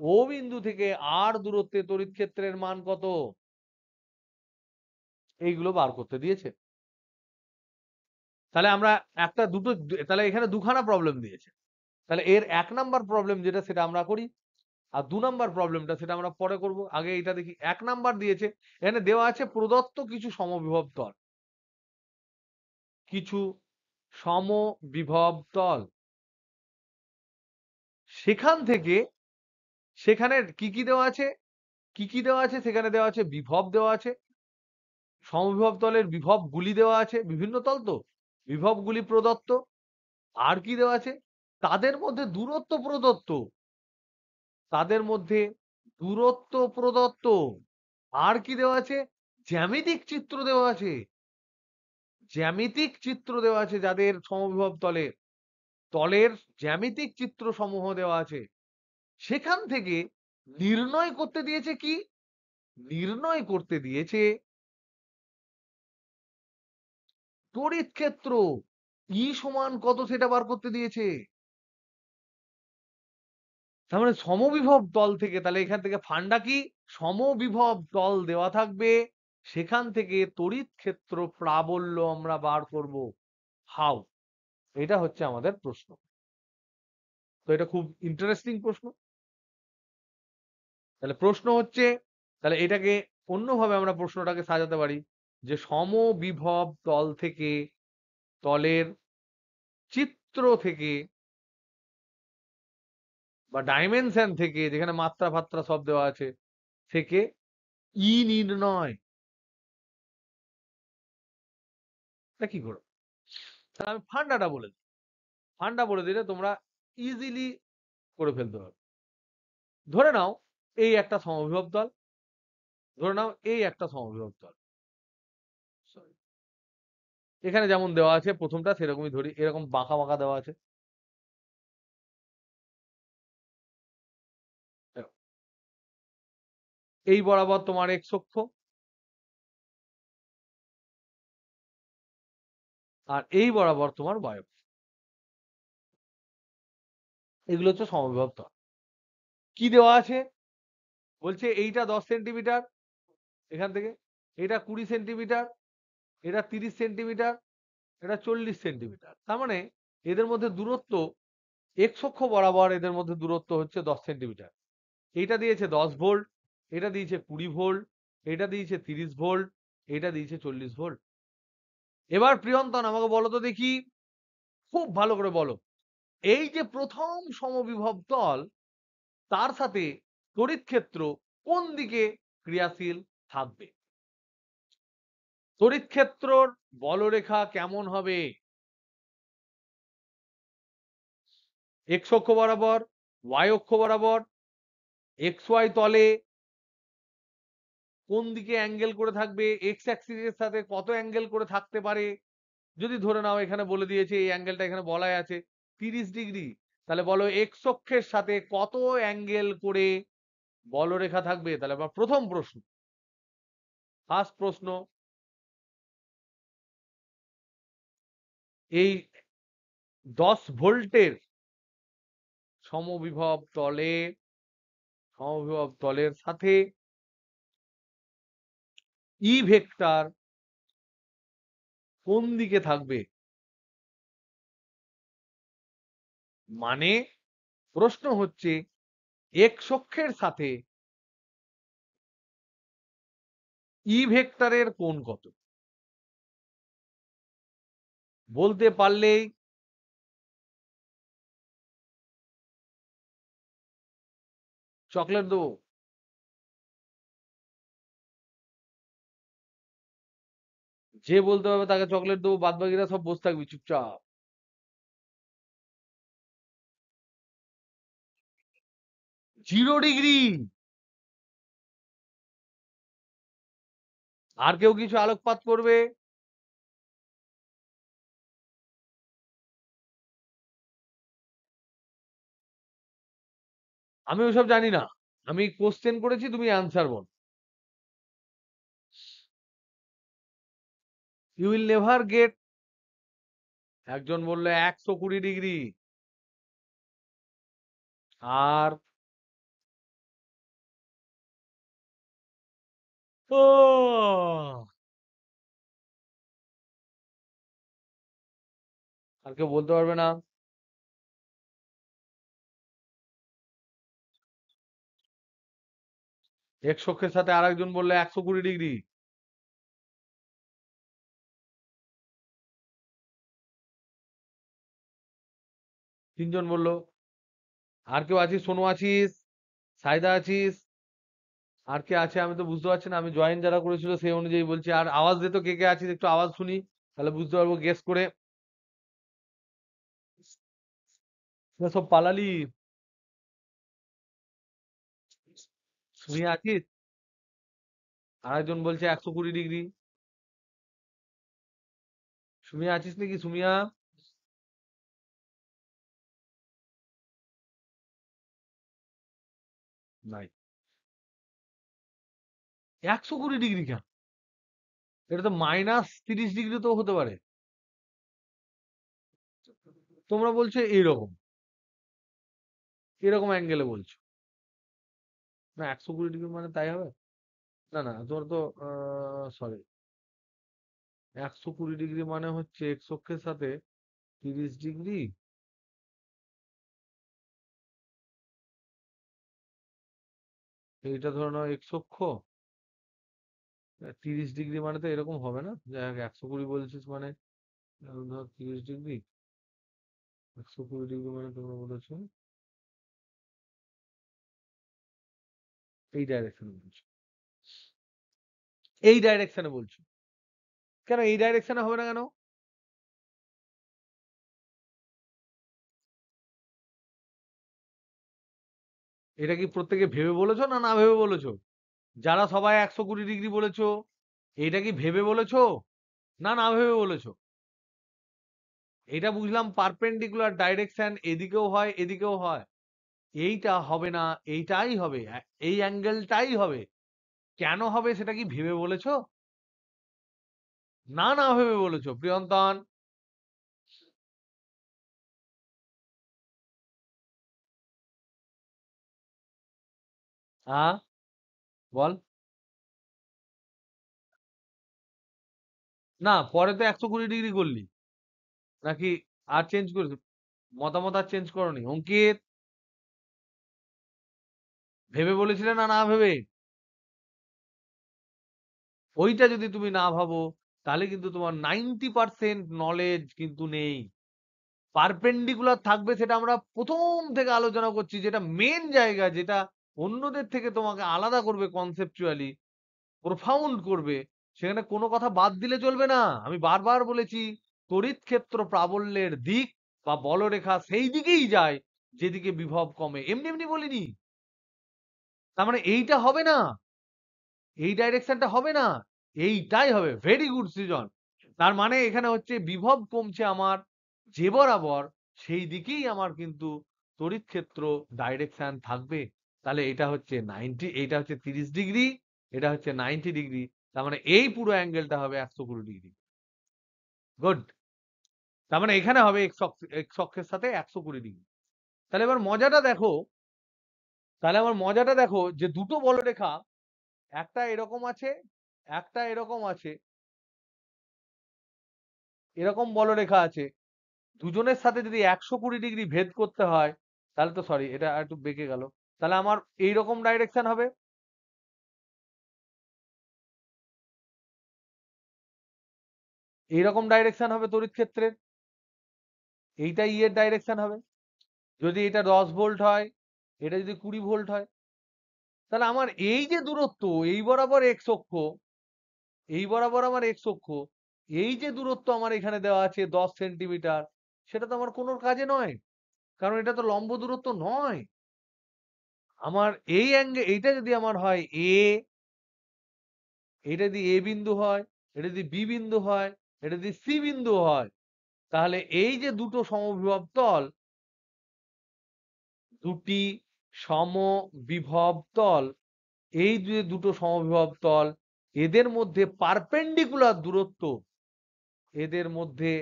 ও বিন্দু থেকে আর দূরত্বে তড়িৎ ক্ষেত্রের মান কত? এইগুলো বার করতে দিয়েছে। তাহলে আমরা একটা দুটো, তাহলে এখানে দুখানা প্রবলেম দিয়েছে। তাহলে এর 1 নাম্বার প্রবলেম যেটা সেটা আমরা করি, আর 2 নাম্বার প্রবলেমটা সেটা আমরা পরে করব। আগে এটা দেখি। 1 নাম্বার দিয়েছে, এখানে দেওয়া আছে প্রদত্ত কিছু সমবিভব তল। কিছু সমবিভব তল, সেখান থেকে সেখানে কি কি দেওয়া আছে, কি কি দেওয়া আছে, সেখানে দেওয়া আছে বিভব দেওয়া আছে, সমবিভব তলের বিভবগুলি দেওয়া আছে, বিভিন্ন তল তো, বিভবগুলি প্রদত্ত। আর কি দেওয়া আছে, তাদের মধ্যে দূরত্ব প্রদত্ত, তাদের মধ্যে দূরত্ব প্রদত্ত। আর কি দেওয়া আছে, জ্যামিতিক চিত্র দেওয়া আছে, জ্যামিতিক চিত্র দেওয়া আছে, যাদের সমবিভব তলে তলের জ্যামিতিক চিত্র সমূহ দেওয়া আছে। সেখান থেকে নির্ণয় করতে দিয়েছে কি, নির্ণয় করতে দিয়েছে তড়িৎ ক্ষেত্র ই সমান কত সেটা বার করতে দিয়েছে। তার মানে সমবিভব তল থেকে, তাহলে এখান থেকে ফান্ডা কি, সমবিভব তল দেওয়া থাকবে, সেখান থেকে তড়িৎ ক্ষেত্র প্রাবল্য আমরা বার করব। হাউ, এটা হচ্ছে আমাদের প্রশ্ন। তো এটা খুব ইন্টারেস্টিং প্রশ্ন। তাহলে প্রশ্ন হচ্ছে, তাহলে এটাকে অন্যভাবে আমরা প্রশ্নটাকে সাজাতে পারি যে সমবিভব তল থেকে, তলের চিত্র থেকে বা ডাইমেনশন থেকে, যেখানে মাত্রা ফাত্রা সব দেওয়া আছে, থেকে ই নির্ণয়। তা কি করো, তাহলে আমি ফান্ডাটা বলে দিই, ফান্ডা বলে দিলে তোমরা ইজিলি করে ফেলতে পারবে। ধরে নাও এই একটা সমবিভব তল, ধরে নাও এই একটা সমবিভব তল, Sorry, এখানে যেমন দেওয়া আছে প্রথমটা সেরকমই ধরি, এরকম বাঁকা বাঁকা দেওয়া আছে। দেখো, এই বরাবর তোমার এক্স অক্ষ, আর এই বরাবর তোমার y অক্ষ। এগুলো হচ্ছে সমবিভব তল। কি দেওয়া আছে, বলছে এইটা 10 সেন্টিমিটার এখান থেকে, এটা 20 সেন্টিমিটার, এটা 30 সেন্টিমিটার, এটা 40 সেন্টিমিটার। তার মানে এদের মধ্যে দূরত্ব এক্স অক্ষ বরাবর, এদের মধ্যে দূরত্ব হচ্ছে 10 সেন্টিমিটার। এটা দিয়েছে 10 ভোল্ট, এটা দিয়েছে 20 ভোল্ট, এটা দিয়েছে 30 ভোল্ট, এটা দিয়েছে 40 ভোল্ট। এবার প্রিয়ন্তন আমাকে বলো তো দেখি, খুব ভালো করে বলো, এই যে প্রথম সমবিভব তল, তার সাথে তড়িৎ ক্ষেত্র কোন দিকে ক্রিয়াশীল থাকবে, তড়িৎ ক্ষেত্রর বলরেখা কেমন হবে, এক্স অক্ষ বরাবর, ওয়াই অক্ষ বরাবর, এক্স ওয়াই তলে কোন দিকে অ্যাঙ্গেল করে থাকবে, এক্স অ্যাক্সিসের সাথে কত অ্যাঙ্গেল করে থাকতে পারে। যদি ধরে নাও এখানে বলে দিয়েছে এই অ্যাঙ্গেলটা এখানে বলাই আছে 30 ডিগ্রি, তাহলে বলো এক্স অক্ষের সাথে কত অ্যাঙ্গেল করে বলরেখা থাকবে। তাহলে আমার প্রথম প্রশ্ন, ফার্স্ট প্রশ্ন, এই 10 ভোল্টের সমবিভব তলে, সমবিভব তলের সাথে ই ভেক্টর কোন দিকে থাকবে, মানে প্রশ্ন হচ্ছে এক্স অক্ষের সাথে ই ভেক্টরের কোণ কত, বলতে পারলেই চকলেট দেবো। যে বলতে পারবে তাকে চকলেট দেবো, বাদ বাকিরা সব বসে থাকবি চুপচাপ। 0 ডিগ্রি। আর কেউ কিছু আলোকপাত করবে, আমি ওসব জানি না, আমি কোশ্চেন করেছি, তুমি অ্যান্সার বল। ইউ উইল নেভার গেট, একজন বললো 120 ডিগ্রি, আর ও, আর কেউ বলতে পারবে না। এক্স অক্ষের সাথে আর একজন বললো 120 ডিগ্রি। তিনজন বললো। আর কেউ আছিস? সোনু আছিস? সাইদা আছিস? আর কে আছে আমি তো বুঝতে পারছি না, আমি জয়েন যারা করেছিল সেই অনুযায়ী বলছি। আর আওয়াজ দে তো, কে কে আছিস একটু আওয়াজ শুনি, তাহলে বুঝতে পারবো গেস করে। তোরা সব পালালি। সুমিয়া আছিস? আরেকজন বলছে 120 ডিগ্রি। সুমিয়া আছিস নাকি? সুমিয়া নাই। 120 ডিগ্রি কেন? এটা তো -30 ডিগ্রি তো হতে পারে। তোমরা বলছো এইরকম, এরকম অ্যাঙ্গেলে বলছো। না 120 ডিগ্রি মানে তাই হবে? না না, তোমার তো সরি, 120 ডিগ্রি মানে হচ্ছে এক্স অক্ষের সাথে 30 ডিগ্রি। এইটা ধরে নাও এক্স অক্ষ, 30 ডিগ্রি মানে তো এরকম হবে না। যাই হোক, 120 বলছিস মানে ধর 30 ডিগ্রি, 120 ডিগ্রি মানে তোমরা বলেছো এই ডাইরেকশনে বলছো, এই ডাইরেকশনে বলছো। কেন এই ডাইরেকশনে হবে না কেন? এটা কি প্রত্যেকে ভেবে বলেছো না না ভেবে বলেছো? যারা সবাই 120 ডিগ্রি বলেছো, এটা কি ভেবে বলেছো না না ভেবে বলেছো? এটা বুঝলাম পারপেন্ডিকুলার ডাইরেকশন, এদিকেও হয় এদিকেও হয়। এইটা হবে না, এইটাই হবে, এই অ্যাঙ্গেলটাই হবে। কেন হবে সেটা কি ভেবে বলেছো? না না ভেবে বলেছো প্রিয়ন্তন। হ্যাঁ বল। না পরে তো 120 ডিগ্রি করলি, নাকি আর চেঞ্জ করেছো? মতামত আর চেঞ্জ করনি অঙ্কিত? ভেবে বলেছিলে না না ভেবে? ওইটা যদি তুমি না ভাবো, তাহলে কিন্তু তোমার 90% নলেজ কিন্তু নেই। পারপেন্ডিকুলার থাকবে সেটা আমরা প্রথম থেকে আলোচনা করছি, যেটা মেন জায়গা, যেটা অন্যদের থেকে তোমাকে আলাদা করবে কনসেপচুয়ালি, প্রোফাউন্ড করবে। সেখানে কোনো কথা বাদ দিলে চলবে না। আমি বারবার বলেছি, তড়িৎ ক্ষেত্র প্রাবল্যের দিক বা বলরেখা সেই দিকেই যায় যেদিকে বিভব কমে। এমনি এমনি বলিনি। তার মানে এইটা হবে না, এই ডাইরেকশনটা হবে না, এইটাই হবে। ভেরি গুড সৃজন। তার মানে এখানে হচ্ছে বিভব কমছে আমার যে বরাবর, সেই দিকেই আমার কিন্তু তড়িৎ ক্ষেত্র ডাইরেকশন থাকবে। তাহলে এটা হচ্ছে 90, এটা হচ্ছে 30 ডিগ্রি, এটা হচ্ছে 90 ডিগ্রি। তার মানে এই পুরো অ্যাঙ্গেলটা হবে 120 ডিগ্রি। গুড। তার মানে এখানে হবে এক্স অক্ষের সাথে 120 ডিগ্রি। তাহলে এবার মজাটা দেখো, তাহলে আমার মজাটা দেখো যে দুটো বলরেখা, একটা এরকম আছে, একটা এরকম আছে, এরকম বলরেখা আছে। দুজনের সাথে যদি 120 ডিগ্রি ভেদ করতে হয়, তাহলে তো সরি এটা একটু বেঁকে গেল, তাহলে আমার এইরকম ডাইরেকশন হবে, এইরকম ডাইরেকশন হবে তড়িৎ ক্ষেত্রের। এইটা ই এর ডাইরেকশন হবে। যদি এটা 10 ভোল্ট হয়, এটা যদি 20 ভোল্ট হয়, তাহলে আমার এই যে দূরত্ব, এই বরাবর এক্স অক্ষ, এই বরাবর আমার এক্স অক্ষ, এই যে দূরত্ব আমার এখানে দেওয়া আছে 10 সেন্টিমিটার, সেটা তো আমার কোনো কাজে নয়, কারণ এটা তো লম্ব দূরত্ব নয়। আমার এই অ্যাঙ্গেল, এইটা যদি আমার হয় এ, এটা যদি এ বিন্দু হয়, এটা যদি বি বিন্দু হয়, এটা যদি সি বিন্দু হয়, তাহলে এই যে দুটো সমবিভব তল, দুটি সমবিভব তল, এই যে দুটো সমবিভব তল, এদের মধ্যে পারপেন্ডিকুলার দূরত্ব, এদের মধ্যে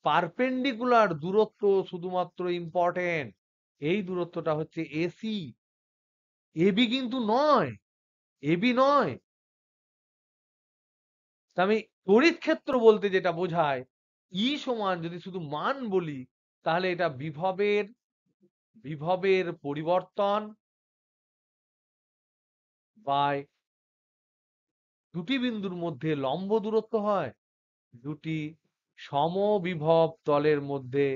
পারপেন্ডিকুলার দূরত্ব শুধুমাত্র ইম্পর্টেন্ট, এই দূরত্বটা হচ্ছে এসি, এবি কিন্তু নয়, এবি নয়। তা আমি তড়িৎ ক্ষেত্র বলতে যেটা বোঝায়, ই সমান যদি শুধু মান বলি, তাহলে এটা বিভবের, বিভবের পরিবর্তন বাই দুটি বিন্দুর মধ্যে লম্ব দূরত্ব হয়, দুটি সমবিভব তলের মধ্যে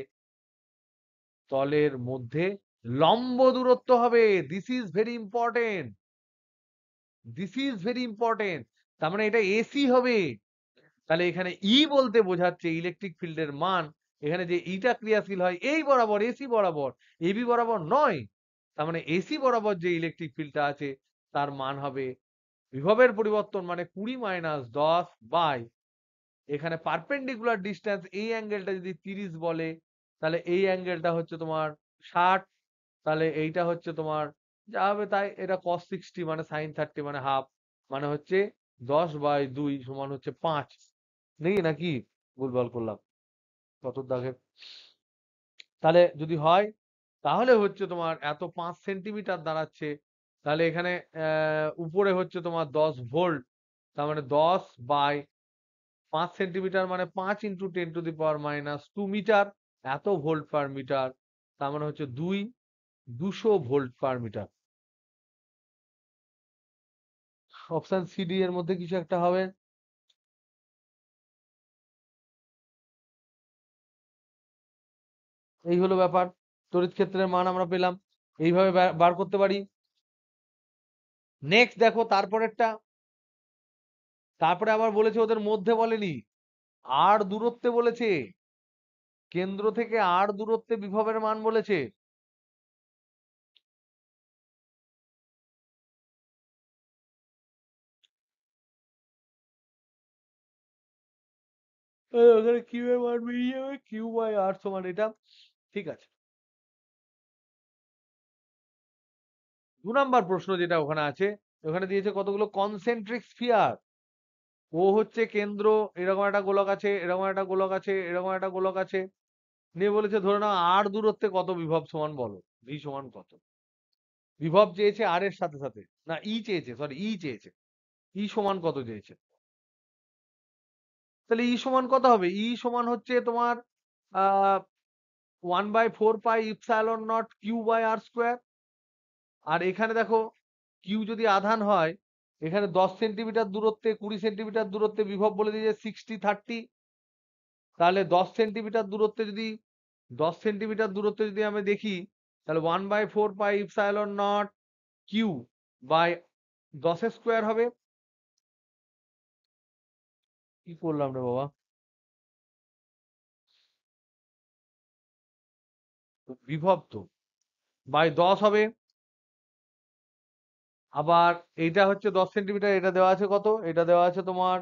তলের মধ্যে লম্ব দূরত্ব হবে। This is very important, this is very important. তার মানে এটা এসি হবে। তাহলে এখানে ই বলতে বোঝাচ্ছে ইলেকট্রিক ফিল্ডের মান, এখানে যে ইটা ক্রিয়াশীল হয় এই বরাবর, এসি বরাবর, এবি বরাবর নয়। তার মানে এসি বরাবর যে ইলেকট্রিক ফিল্ডটা আছে তার মান হবে বিভবের পরিবর্তন মানে 20 - 10 বাই এখানে পারপেন্ডিকুলার ডিস্টেন্স, এই অ্যাঙ্গেলটা যদি 30 বলে তাহলে এই অ্যাঙ্গেলটা হচ্ছে তোমার 60, তাহলে এইটা হচ্ছে তোমার যা হবে তাই, এটা cos 60 মানে sin 30 মানে হাফ, মানে হচ্ছে 10/2 সমান হচ্ছে 5 নাকি নাকি ভুলভাল করলাম কত দাগে। তাহলে যদি হয় তাহলে হচ্ছে তোমার এত 5 সেন্টিমিটার দাঁড়াচ্ছে। তাহলে এখানে উপরে হচ্ছে তোমার 10 ভোল্ট, তার মানে 10/5 সেন্টিমিটার মানে 5 × 10⁻² এত ভোল্ট পার মিটার, তার মানে হচ্ছে 200 volt per metre. Option C D এর মধ্যে কিছু একটা হবে। এই হলো ব্যাপার, তড়িৎ ক্ষেত্রের মান আমরা পেলাম, এইভাবে বার করতে পারি। নেক্সট দেখো তারপরেরটা, তারপরে আবার বলেছে ওদের মধ্যে বলেনি, আর দূরত্বে বলেছে, কেন্দ্র থেকে আর দূরত্বে বিভবের মান বলেছে। ওখানে কিউ এর মান বেরিয়ে যাবে, Q/R সমান এটা, ঠিক আছে। 2 নম্বর প্রশ্ন যেটা ওখানে আছে, ওখানে দিয়েছে কতগুলো কনসেন্ট্রিক স্ফিয়ার। ও হচ্ছে কেন্দ্র, এরকম একটা গোলক আছে, এরকম একটা গোলক আছে, এরকম একটা গোলক আছে, নিয়ে বলেছে ধরে নাও আর দূরত্বে কত বিভব সমান বলো, ভি সমান কত। বিভব চেয়েছে আর এর সাথে সাথে, না ই চেয়েছে, সরি ই চেয়েছে, ই সমান কত চেয়েছে। তাহলে ই সমান কত হবে, ই সমান হচ্ছে তোমার আহ 1/4πε0 Q/R²। আর এখানে দেখো কিউ যদি আধান হয়, এখানে 10 সেন্টিমিটার দূরত্বে 20 সেন্টিমিটার দূরত্বে বিভব বলে দিয়েছে 60/30। তাহলে 10 সেন্টিমিটার দূরত্বে যদি 10 সেন্টিমিটার দূরত্বে যদি আমি দেখি, তাহলে 1/4πε0 Q/10² হবে। কি করলাম রে বাবা, বিভব তো বাই 10 হবে। আবার এইটা হচ্ছে 10 সেন্টিমিটার, এটা দেওয়া আছে কত, এটা দেওয়া আছে তোমার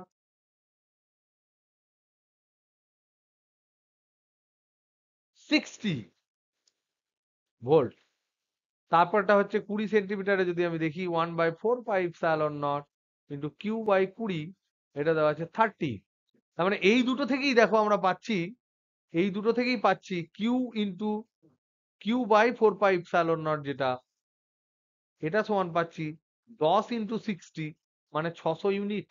60 ভোল্ট। তারপরটা হচ্ছে 20 সেন্টিমিটারে যদি আমি দেখি 1/4πε0 × Q/20, এটা দেওয়া আছে 30। তার মানে এই দুটো থেকেই দেখো আমরা পাচ্ছি, এই দুটো থেকেই পাচ্ছি Q/4πε0 যেটা, এটা সমান পাচ্ছি 10 × 60 মানে 600 ইউনিট।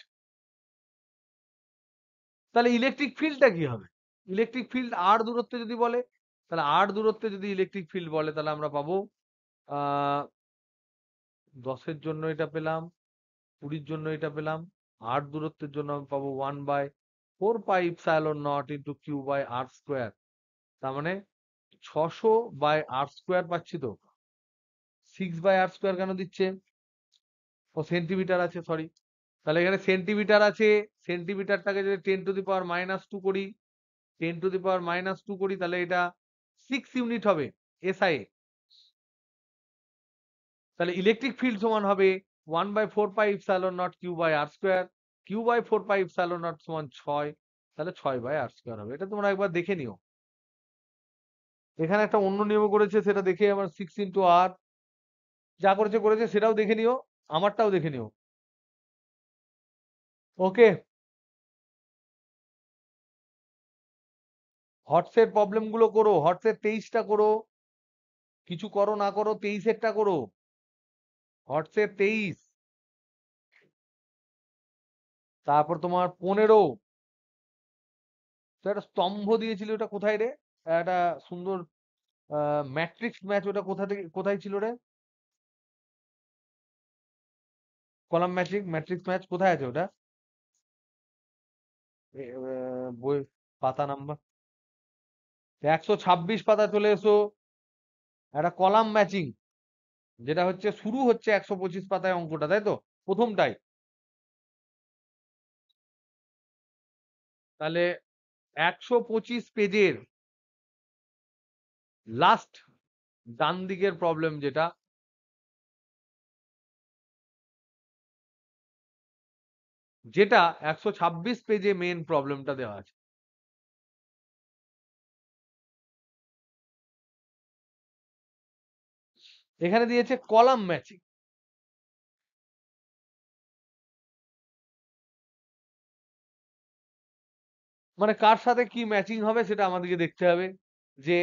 তাহলে ইলেকট্রিক ফিল্ডটা কি হবে, ইলেকট্রিক ফিল্ড আর দূরত্বে যদি বলে, তাহলে আর দূরত্বে যদি ইলেকট্রিক ফিল্ড বলে তাহলে আমরা পাবো 10-এর জন্য এটা পেলাম, 20-র জন্য এটা পেলাম, 8 দূরত্বের জন্য আমি পাবো 1/4πε0 × Q/R²। তার মানে 600/R² পাচ্ছি তো। 6/R² কেন দিচ্ছে, ও সেন্টিমিটার আছে সরি, তাহলে এখানে সেন্টিমিটার আছে, সেন্টিমিটারটাকে যদি 10⁻² করি, 10⁻² করি, তাহলে এটা 6 ইউনিট হবে এসআই। তাহলে ইলেকট্রিক ফিল্ড সমান হবে 1/4πε0 Q/R², সমান 6, তাহলে 6/R² হবে। এটা তোমরা একবার দেখে নিও। এখানে একটা অন্য নিয়ম করেছে, সেটা দেখে আমার 6 × R যা করেছে করেছে, সেটাও দেখে নিও, আমারটাও দেখে নিও। ওকে, হটসের প্রবলেম গুলো করো, হটসের 23টা করো, কিছু করো না করো 23-এরটা করো, হটসের 23। তারপর তোমার 15, তো একটা স্তম্ভ দিয়েছিল, ওটা কোথায় রে, একটা সুন্দর ম্যাট্রিক্স ম্যাচ, ওটা কোথা থেকে কোথায় ছিল রে, কলাম ম্যাট্রিক্স ম্যাচ কোথায় আছে ওটা, বই পাতা নাম্বার 126 পাতা চলে এসো। একটা কলাম ম্যাচিং, যেটা হচ্ছে শুরু হচ্ছে 125 পাতায় অঙ্কটা, তাই তো প্রথমটাই। তাহলে 125 পেজের লাস্ট ডান দিকের প্রবলেম যেটা, যেটা 126 পেজে মেন প্রবলেমটা দেওয়া আছে। এখানে দিয়েছে কলাম ম্যাচিং। মানে কার সাথে কি ম্যাচিং হবে সেটা আমাদেরকে দেখতে হবে, যে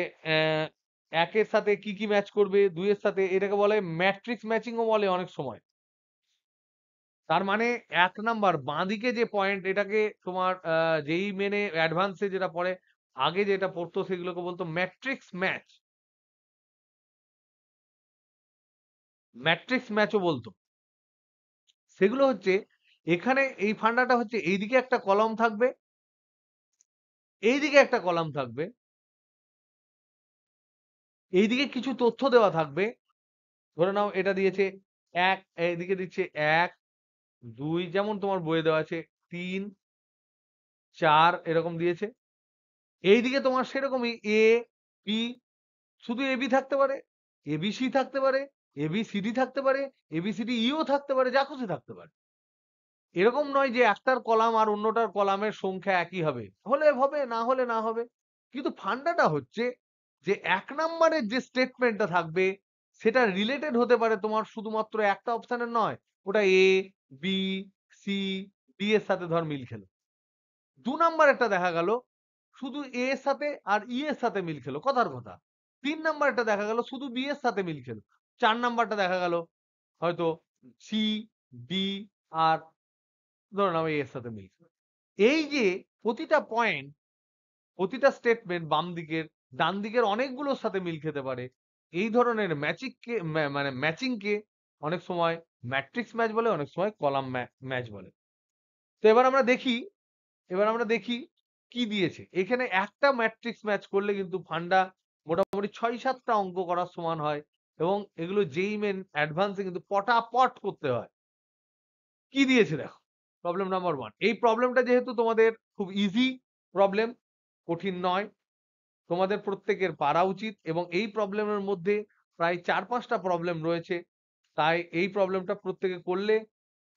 একের সাথে কি কি ম্যাচ করবে, দুইয়ের সাথে, এটাকে বলে ম্যাট্রিক্স ম্যাচিংও বলে অনেক সময়। তার মানে 1 নাম্বার বাঁদিকে যে পয়েন্ট, এটাকে তোমার যেই মেনে অ্যাডভান্সে যেটা পড়ে, আগে যেটা পড়তো সেগুলোকে বলতো ম্যাট্রিক্স ম্যাচ, ম্যাট্রিক্স ম্যাচও বলতো। সেগুলো হচ্ছে, এখানে এই ফান্ডাটা হচ্ছে এইদিকে একটা কলাম থাকবে, এইদিকে একটা কলাম থাকবে, এইদিকে কিছু তথ্য দেওয়া থাকবে। ধরে নাও এটা দিয়েছে এক, এইদিকে দিচ্ছে 1 2, যেমন তোমার বইয়ে দেওয়া আছে 3 4 এরকম দিয়েছে। এইদিকে তোমার সেরকমই এ বি, শুধু এবি থাকতে পারে, এবিসি থাকতে পারে, এবিসিডি থাকতে পারে, এবিসিডি ইও থাকতে পারে, যা খুশি থাকতে পারে। এরকম নয় যে একটার কলাম আর অন্যটার কলামের সংখ্যা একই হবে, হলে হবে, না হলে না হবে। কিন্তু ফান্ডাটা হচ্ছে যে 1 নম্বরের যে স্টেটমেন্টটা থাকবে সেটা রিলেটেড হতে পারে তোমার শুধুমাত্র একটা অপশনের নয়, ওটা এ বি সি ডি এর সাথে ধর মিল খেলো। 2 নাম্বারেরটা দেখা গেল শুধু এ এর সাথে আর ই এর সাথে মিল খেলো, কথার কথা। 3 নাম্বারটা দেখা গেল শুধু বি এর সাথে মিল খেলো। 4 নাম্বারটা দেখা গেল হয়তো সি ডি আর ধরে নাও এর সাথে মিল খেলো। এই যে প্রতিটা পয়েন্ট, প্রতিটা স্টেটমেন্ট বাম দিকের ডান দিকের অনেকগুলোর সাথে মিল খেতে পারে, এই ধরনের ম্যাচিংকে, মানে ম্যাচিংকে অনেক সময় ম্যাট্রিক্স ম্যাচ বলে, অনেক সময় কলাম ম্যাচ বলে। তো এবার আমরা দেখি কি দিয়েছে এখানে। একটা ম্যাট্রিক্স ম্যাচ করলে কিন্তু ফান্ডা মোটামুটি 6-7টা অঙ্ক করার সমান হয়, এবং এগুলো যেই মেন অ্যাডভান্সে কিন্তু পটাপট করতে হয়। কি দিয়েছে দেখো, প্রবলেম নাম্বার 1। এই প্রবলেমটা যেহেতু তোমাদের খুব ইজি প্রবলেম, কঠিন নয়, তোমাদের প্রত্যেকের পারা উচিত, এবং এই প্রবলেমের মধ্যে প্রায় 4-5টা প্রবলেম রয়েছে, তাই এই প্রবলেমটা প্রত্যেকে করলে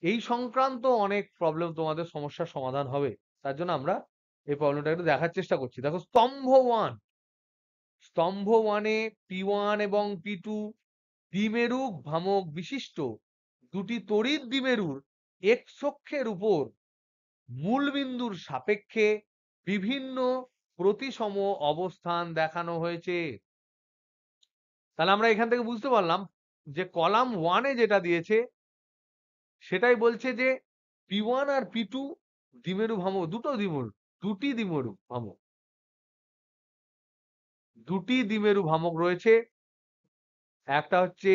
এই সংক্রান্ত অনেক প্রবলেম তোমাদের সমস্যার সমাধান হবে। তার জন্য আমরা এই প্রবলেমটা একটু দেখার চেষ্টা করছি। দেখো স্তম্ভ 1-এ P1 এবং P2 দ্বিমেরু ভ্রামক বিশিষ্ট দুটি তড়িৎ দ্বিমেরুর এক্স অক্ষের উপর মূল বিন্দুর সাপেক্ষে বিভিন্ন প্রতিসম অবস্থান দেখানো হয়েছে। তাহলে আমরা এখান থেকে বুঝতে পারলাম যে কলাম 1-এ যেটা দিয়েছে সেটাই বলছে যে P1 আর P2 দ্বিমেরু ভ্রামক, দুটি দ্বিমেরু ভ্রামক, দুটি দ্বিমেরু ভ্রামক রয়েছে। একটা হচ্ছে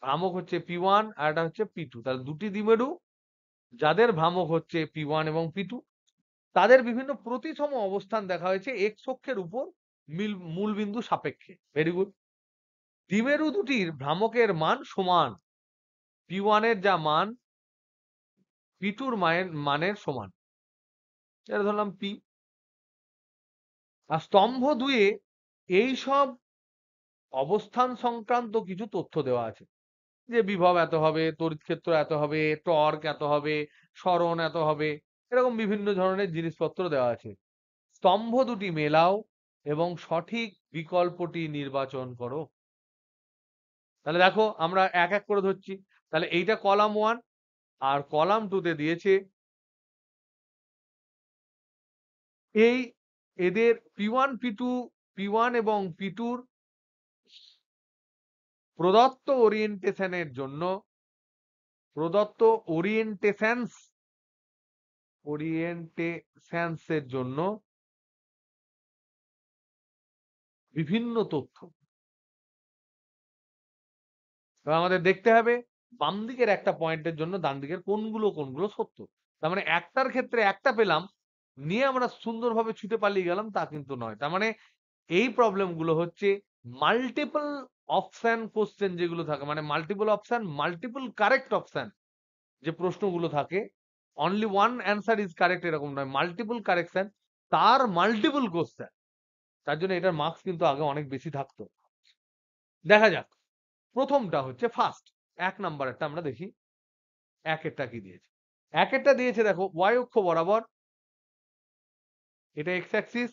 ভ্রামক হচ্ছে P1 আর একটা হচ্ছে P2। তাহলে দুটি দ্বিমেরু যাদের ভ্রামক হচ্ছে P1 এবং P2, তাদের বিভিন্ন প্রতিসম অবস্থান দেখা হয়েছে এক্স অক্ষের উপর মূল বিন্দু সাপেক্ষে। Very good. দ্বিমেরু দুটির ভ্রামকের মান সমান, P1 এর যা মান P2 এর মানের সমান, এটা ধরলাম P। আর স্তম্ভ 2-এ এই সব অবস্থান সংক্রান্ত কিছু তথ্য দেওয়া আছে, যে বিভব এত হবে, তড়িৎ ক্ষেত্র এত হবে, টর্ক এত হবে, সরণ এত হবে, এরকম বিভিন্ন ধরনের জিনিসপত্র দেওয়া আছে। স্তম্ভ দুটি মেলাও এবং সঠিক বিকল্পটি নির্বাচন করো। তাহলে দেখো আমরা এক এক করে ধরছি। তাহলে এইটা কলাম 1, আর কলাম 2-তে দিয়েছে এই এদের P1 এবং P2-র প্রদত্ত ওরিয়েন্টেশনের জন্য, প্রদত্ত ওরিয়েন্টেশনসের জন্য বিভিন্ন তথ্য। এবার আমাদের দেখতে হবে বাম দিকের একটা পয়েন্টের জন্য ডান দিকের কোনগুলো সত্য। তার মানে একটার ক্ষেত্রে একটা পেলাম, নিয়ে আমরা সুন্দরভাবে ছুটে পালিয়ে গেলাম, তা কিন্তু নয়। তার মানে এই প্রবলেম গুলো হচ্ছে মাল্টিপল অপশন কোশ্চেন যেগুলো থাকে, মানে multiple option, multiple correct option যে প্রশ্নগুলো থাকে, only one answer is correct এরকম নয়, মাল্টিপল কারেকশন, তার মাল্টিপল কোশ্চেন, তার জন্য এটার মার্কস কিন্তু আগে অনেক বেশি থাকতো। দেখা যাক, প্রথমটা হচ্ছে ফার্স্ট, 1 নাম্বারেরটা আমরা দেখি। একেরটা কি দিয়েছে? একেরটা দিয়েছে দেখো, ওয়াই অক্ষ বরাবর, এটা এক্স অ্যাক্সিস,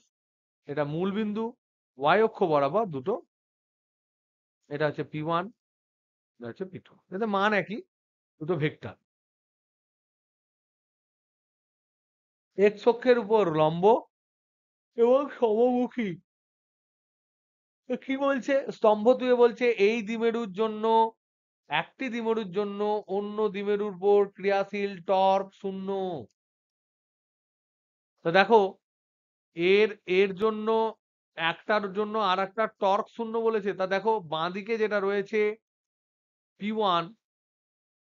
এটা মূল বিন্দু, ওয়াই অক্ষ বরাবর দুটো, এটা হচ্ছে P1, এটা হচ্ছে P2, এতে মান একই, দুটো ভেক্টর। এক্স অক্ষের উপর লম্ব এবং সমমুখী। তো কি বলছে? স্তম্ভ দুয়ে বলছে এই দ্বিমেরুর জন্য, একটি দ্বিমেরুর জন্য অন্য দ্বিমেরুর উপর ক্রিয়াশীল টর্ক শূন্য। তো দেখো, এর এর জন্য, একটার জন্য আর একটা টর্ক শূন্য বলেছে। তা দেখো বাঁদিকে যেটা রয়েছে P1,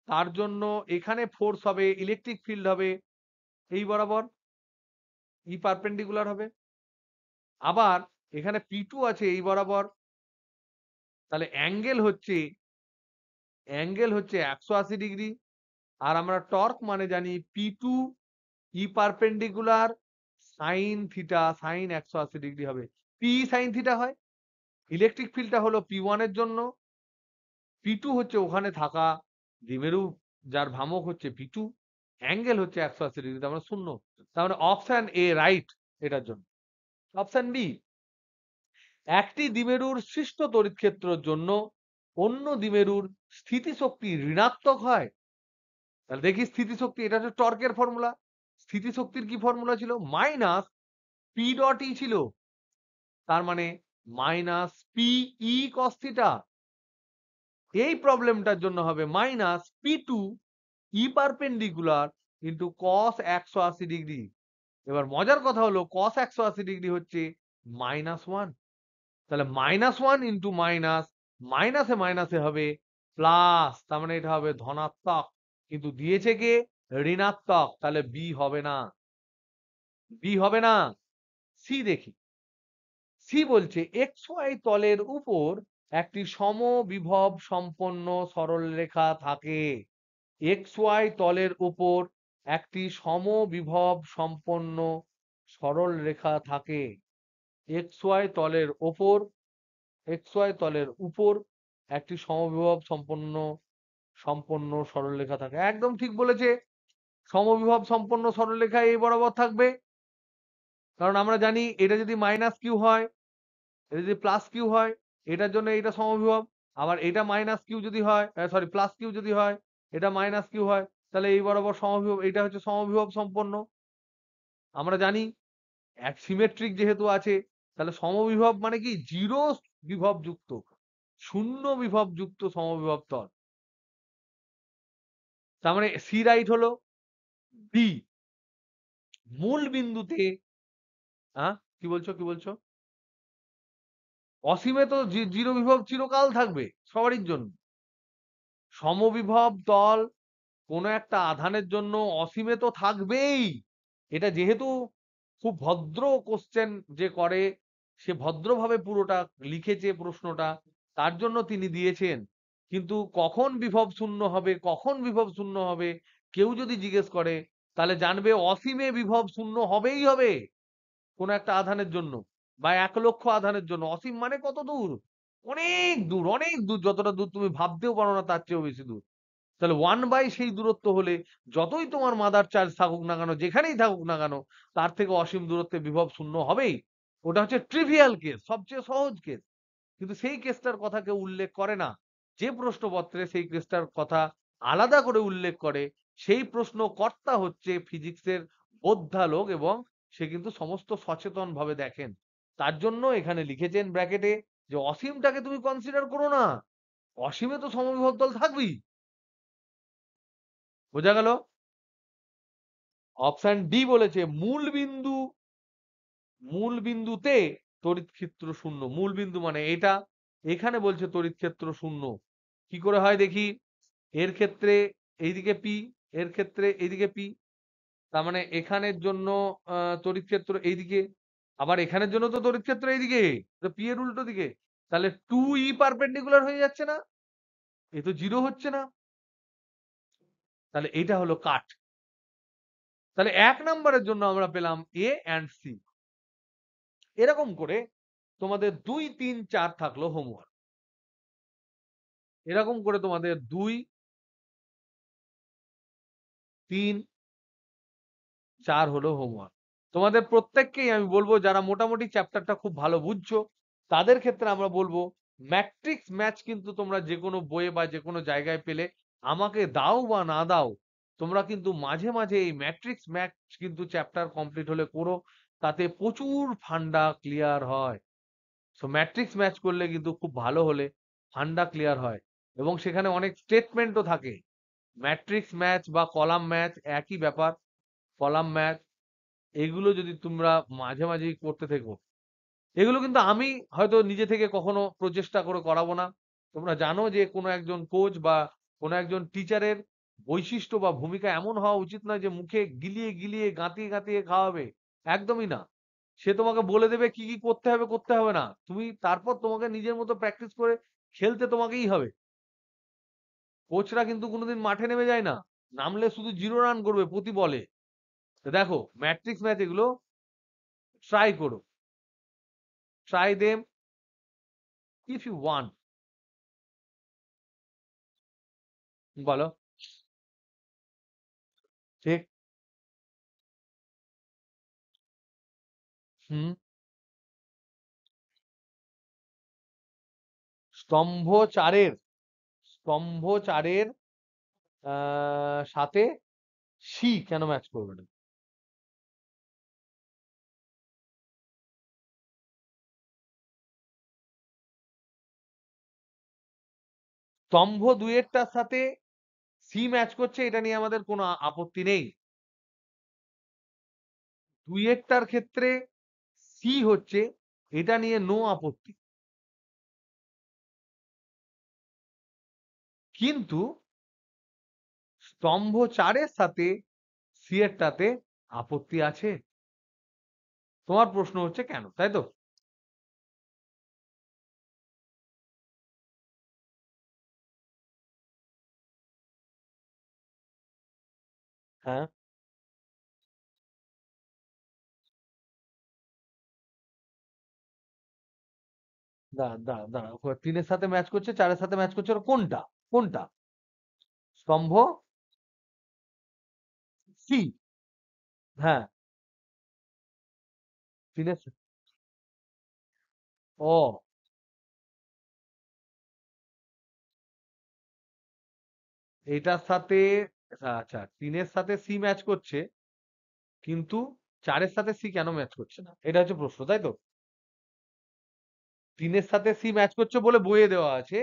তার জন্য এখানে ফোর্স হবে, ইলেকট্রিক ফিল্ড হবে এই বরাবর, ই পারপেন্ডিকুলার হবে। আবার এখানে P2 আছে এই বরাবর, তাহলে অ্যাঙ্গেল হচ্ছে 180 ডিগ্রি। আর আমরা টর্ক মানে জানি P2 ই perpendicular sine theta, sine 180 degree হবে, পি সাইন থিটা হয়। ইলেকট্রিক ফিল্ডটা হলো P1 এর জন্য, P2 হচ্ছে ওখানে থাকা দ্বিমেরু যার ভ্রামক হচ্ছে P2, অ্যাঙ্গেল হচ্ছে 180 ডিগ্রি, তার মানে শূন্য। তার মানে অপশন এ রাইট এটার জন্য। অপশন বি, একটি দ্বিমেরুর সৃষ্ট তড়িৎ ক্ষেত্রের জন্য অন্য দ্বিমেরুর স্থিতিশক্তি ঋণাত্মক হয়। তাহলে দেখি স্থিতিশক্তি, এটা হচ্ছে টর্কের ফর্মুলা। স্থিতিশক্তির কি ফর্মুলা ছিল? মাইনাস পি ডট ই ছিল, তার মানে minus P E cos theta. এই প্রবলেমটার জন্য হবে মাইনাস P2 ই পারপেন্ডিকুলার ইন্টু কস 180 ডিগ্রি। এবার মজার কথা হলো কস 180 ডিগ্রি হচ্ছে -1, তাহলে -1 ইন্টু মাইনাস, মাইনাসে মাইনাসে হবে প্লাস, তার মানে এটা হবে ধনাত্মক, কিন্তু দিয়েছে কে? ঋণাত্মক, তাহলে বি হবে না, বি হবে না। সি দেখি, সি বলছে এক্স ওয়াই তলের উপর একটি সমবিভব সম্পন্ন সরলরেখা থাকে। এক্স ওয়াই তলের উপর একটি সমবিভব সম্পন্ন সরলরেখা থাকে। এক্স ওয়াই তলের উপর, এক্স ওয়াই তলের উপর একটি সমবিভব সম্পন্ন সরলরেখা থাকে। একদম ঠিক বলেছে, সমবিভব সম্পন্ন সরলরেখা এই বরাবর থাকবে, কারণ আমরা জানি এটা যদি মাইনাস কিউ হয়, এটা যদি প্লাস কিউ হয়, এটার জন্য এটা সমবিভব। আবার এটা মাইনাস কিউ যদি হয়, সরি প্লাস কিউ যদি হয়, এটা মাইনাস কিউ হয়, তাহলে এই বরাবর সমবিভব, এটা হচ্ছে সমবিভব সম্পন্ন। আমরা জানি এক সিমেট্রিক যেহেতু আছে, তাহলে সমবিভব মানে কি? জিরো বিভব যুক্ত, শূন্য বিভব যুক্ত সমবিভব তল। তার মানে সি রাইট হলো। বি, মূল বিন্দুতে, হ্যাঁ কি বলছো, কি বলছো? অসীমে তো জিরো বিভব চিরকাল থাকবে সবারই জন্য। সমবিভব তল কোনো একটা আধানের জন্য অসীমে তো থাকবেই। এটা যেহেতু খুব ভদ্র কোশ্চেন যে করে, সে ভদ্রভাবে পুরোটা লিখেছে প্রশ্নটা, তার জন্য তিনি দিয়েছেন। কিন্তু কখন বিভব শূন্য হবে, কখন বিভব শূন্য হবে, কেউ যদি জিজ্ঞেস করে, তাহলে জানবে অসীমে বিভব শূন্য হবেই হবে কোন একটা আধানের জন্য, বা 1,00,000 আধানের জন্য। অসীম মানে কত দূর? অনেক দূর, অনেক দূর, যতটা দূর তুমি ভাবতেও পারো না তার চেয়েও বেশি দূর। তাহলে 1/, সেই দূরত্ব হলে যতই তোমার মাদার চার্জ থাকুক না কেন, যেখানেই থাকুক না কেন, তার থেকে অসীম দূরত্বে বিভব শূন্য হবেই। ওটা হচ্ছে ট্রিভিয়াল কেস, সবচেয়ে সহজ কেস। কিন্তু সেই কেসটার কথা কেউ উল্লেখ করে না। যে প্রশ্নপত্রে সেই কেসটার কথা আলাদা করে উল্লেখ করে, সেই প্রশ্নকর্তা হচ্ছে ফিজিক্সের বোদ্ধা লোক, এবং সে কিন্তু সমস্ত সচেতন ভাবে দেখেন। তার জন্য এখানে লিখেছেন ব্র্যাকেটে যে অসীমটাকে তুমি কনসিডার করো না, অসীমে তো সমবিভব তল থাকবেই। বোঝা গেল? অপশন ডি বলেছে মূল বিন্দুতে তড়িৎ ক্ষেত্র শূন্য। মূল বিন্দু মানে এটা, এখানে বলছে তড়িৎ ক্ষেত্র শূন্য। কি করে হয় দেখি? এর ক্ষেত্রে এইদিকে পি, এর ক্ষেত্রে এইদিকে পি, তার মানে এখানের জন্য তড়িৎ ক্ষেত্র এইদিকে, আবার এখানের জন্য তো তড়িৎ ক্ষেত্র এইদিকে, তো পি এর উল্টো দিকে। তাহলে 2e পারপেন্ডিকুলার হয়ে যাচ্ছে না? এ তো 0 হচ্ছে না। তাহলে এটা হলো কাট। তাহলে 1 নাম্বারের জন্য আমরা পেলাম A and C। এরকম করে তোমাদের 2, 3, 4 থাকলো হোমওয়ার্ক। এরকম করে তোমাদের 2, 3, 4 হলো হোমওয়ার্ক। তোমাদের প্রত্যেককেই আমি বলবো যারা মোটামুটি চ্যাপ্টারটা খুব ভালো বুঝছো, তাদের ক্ষেত্রে আমরা বলবো ম্যাট্রিক্স ম্যাচ কিন্তু তোমরা যেকোনো বইয়ে বা যেকোনো জায়গায় পেলে আমাকে দাও বা না দাও, তোমরা কিন্তু মাঝে মাঝে এই ম্যাট্রিক্স ম্যাচ কিন্তু চ্যাপ্টার কমপ্লিট হলে করো, তাতে প্রচুর ফান্ডা ক্লিয়ার হয়। সো ম্যাট্রিক্স ম্যাচ করলে কিন্তু খুব ভালো হলে ফান্ডা ক্লিয়ার হয় এবং সেখানে অনেক স্টেটমেন্টও থাকে। ম্যাট্রিক্স ম্যাচ বা কলাম ম্যাচ একই ব্যাপার। কলাম ম্যাচ এগুলো যদি তোমরা মাঝে মাঝেই করতে থেকো, এগুলো কিন্তু আমি হয়তো নিজে থেকে কখনো প্রচেষ্টা করে করাবো না। তোমরা জানো যে কোনো একজন কোচ বা কোনো একজন টিচারের বৈশিষ্ট্য বা ভূমিকা এমন হওয়া উচিত নয় যে মুখে গিলিয়ে গিলিয়ে গাঁতিয়ে গাঁতিয়ে খাওয়াবে। একদমই না। সে তোমাকে বলে দেবে কি কি করতে হবে না। তুমি তারপর তোমাকে নিজের মতো প্র্যাকটিস করে খেলতে তোমাকেই হবে। কোচরা কিন্তু কোনোদিন মাঠে নেমে যায় না। নামলে শুধু 0 রান করবে প্রতি বলে। তো দেখো ম্যাট্রিক্স ম্যাচ এগুলো ট্রাই করো। Try them if you want. বলো ঠিক। হুম। স্তম্ভ চারের স্তম্ভ চারের সাথে সি কেন ম্যাচ করবে না? স্তম্ভ দুইয়েরটার সাথে সি ম্যাচ করছে, এটা নিয়ে আমাদের কোনো আপত্তি নেই। দুইয়েরটার ক্ষেত্রে সি হচ্ছে, এটা নিয়ে নো আপত্তি। কিন্তু স্তম্ভ চারের সাথে সি এরটাতে আপত্তি আছে। তোমার প্রশ্ন হচ্ছে কেন, তাই তো? হ্যাঁ, দাঁড়া, তিনের সাথে ম্যাচ করছে, চারের সাথে ম্যাচ করছে, ওটা কোনটা? কোনটা? স্তম্ভ সি। হ্যাঁ, তিনের ও এটার সাথে আচ্ছা, তিনের সাথে সি ম্যাচ করছে, কিন্তু চারের সাথে সি কেন ম্যাচ করছে না? এটা হচ্ছে প্রশ্ন, তাই তো? তিনের সাথে সি ম্যাচ করছে বলে বইয়ে দেওয়া আছে,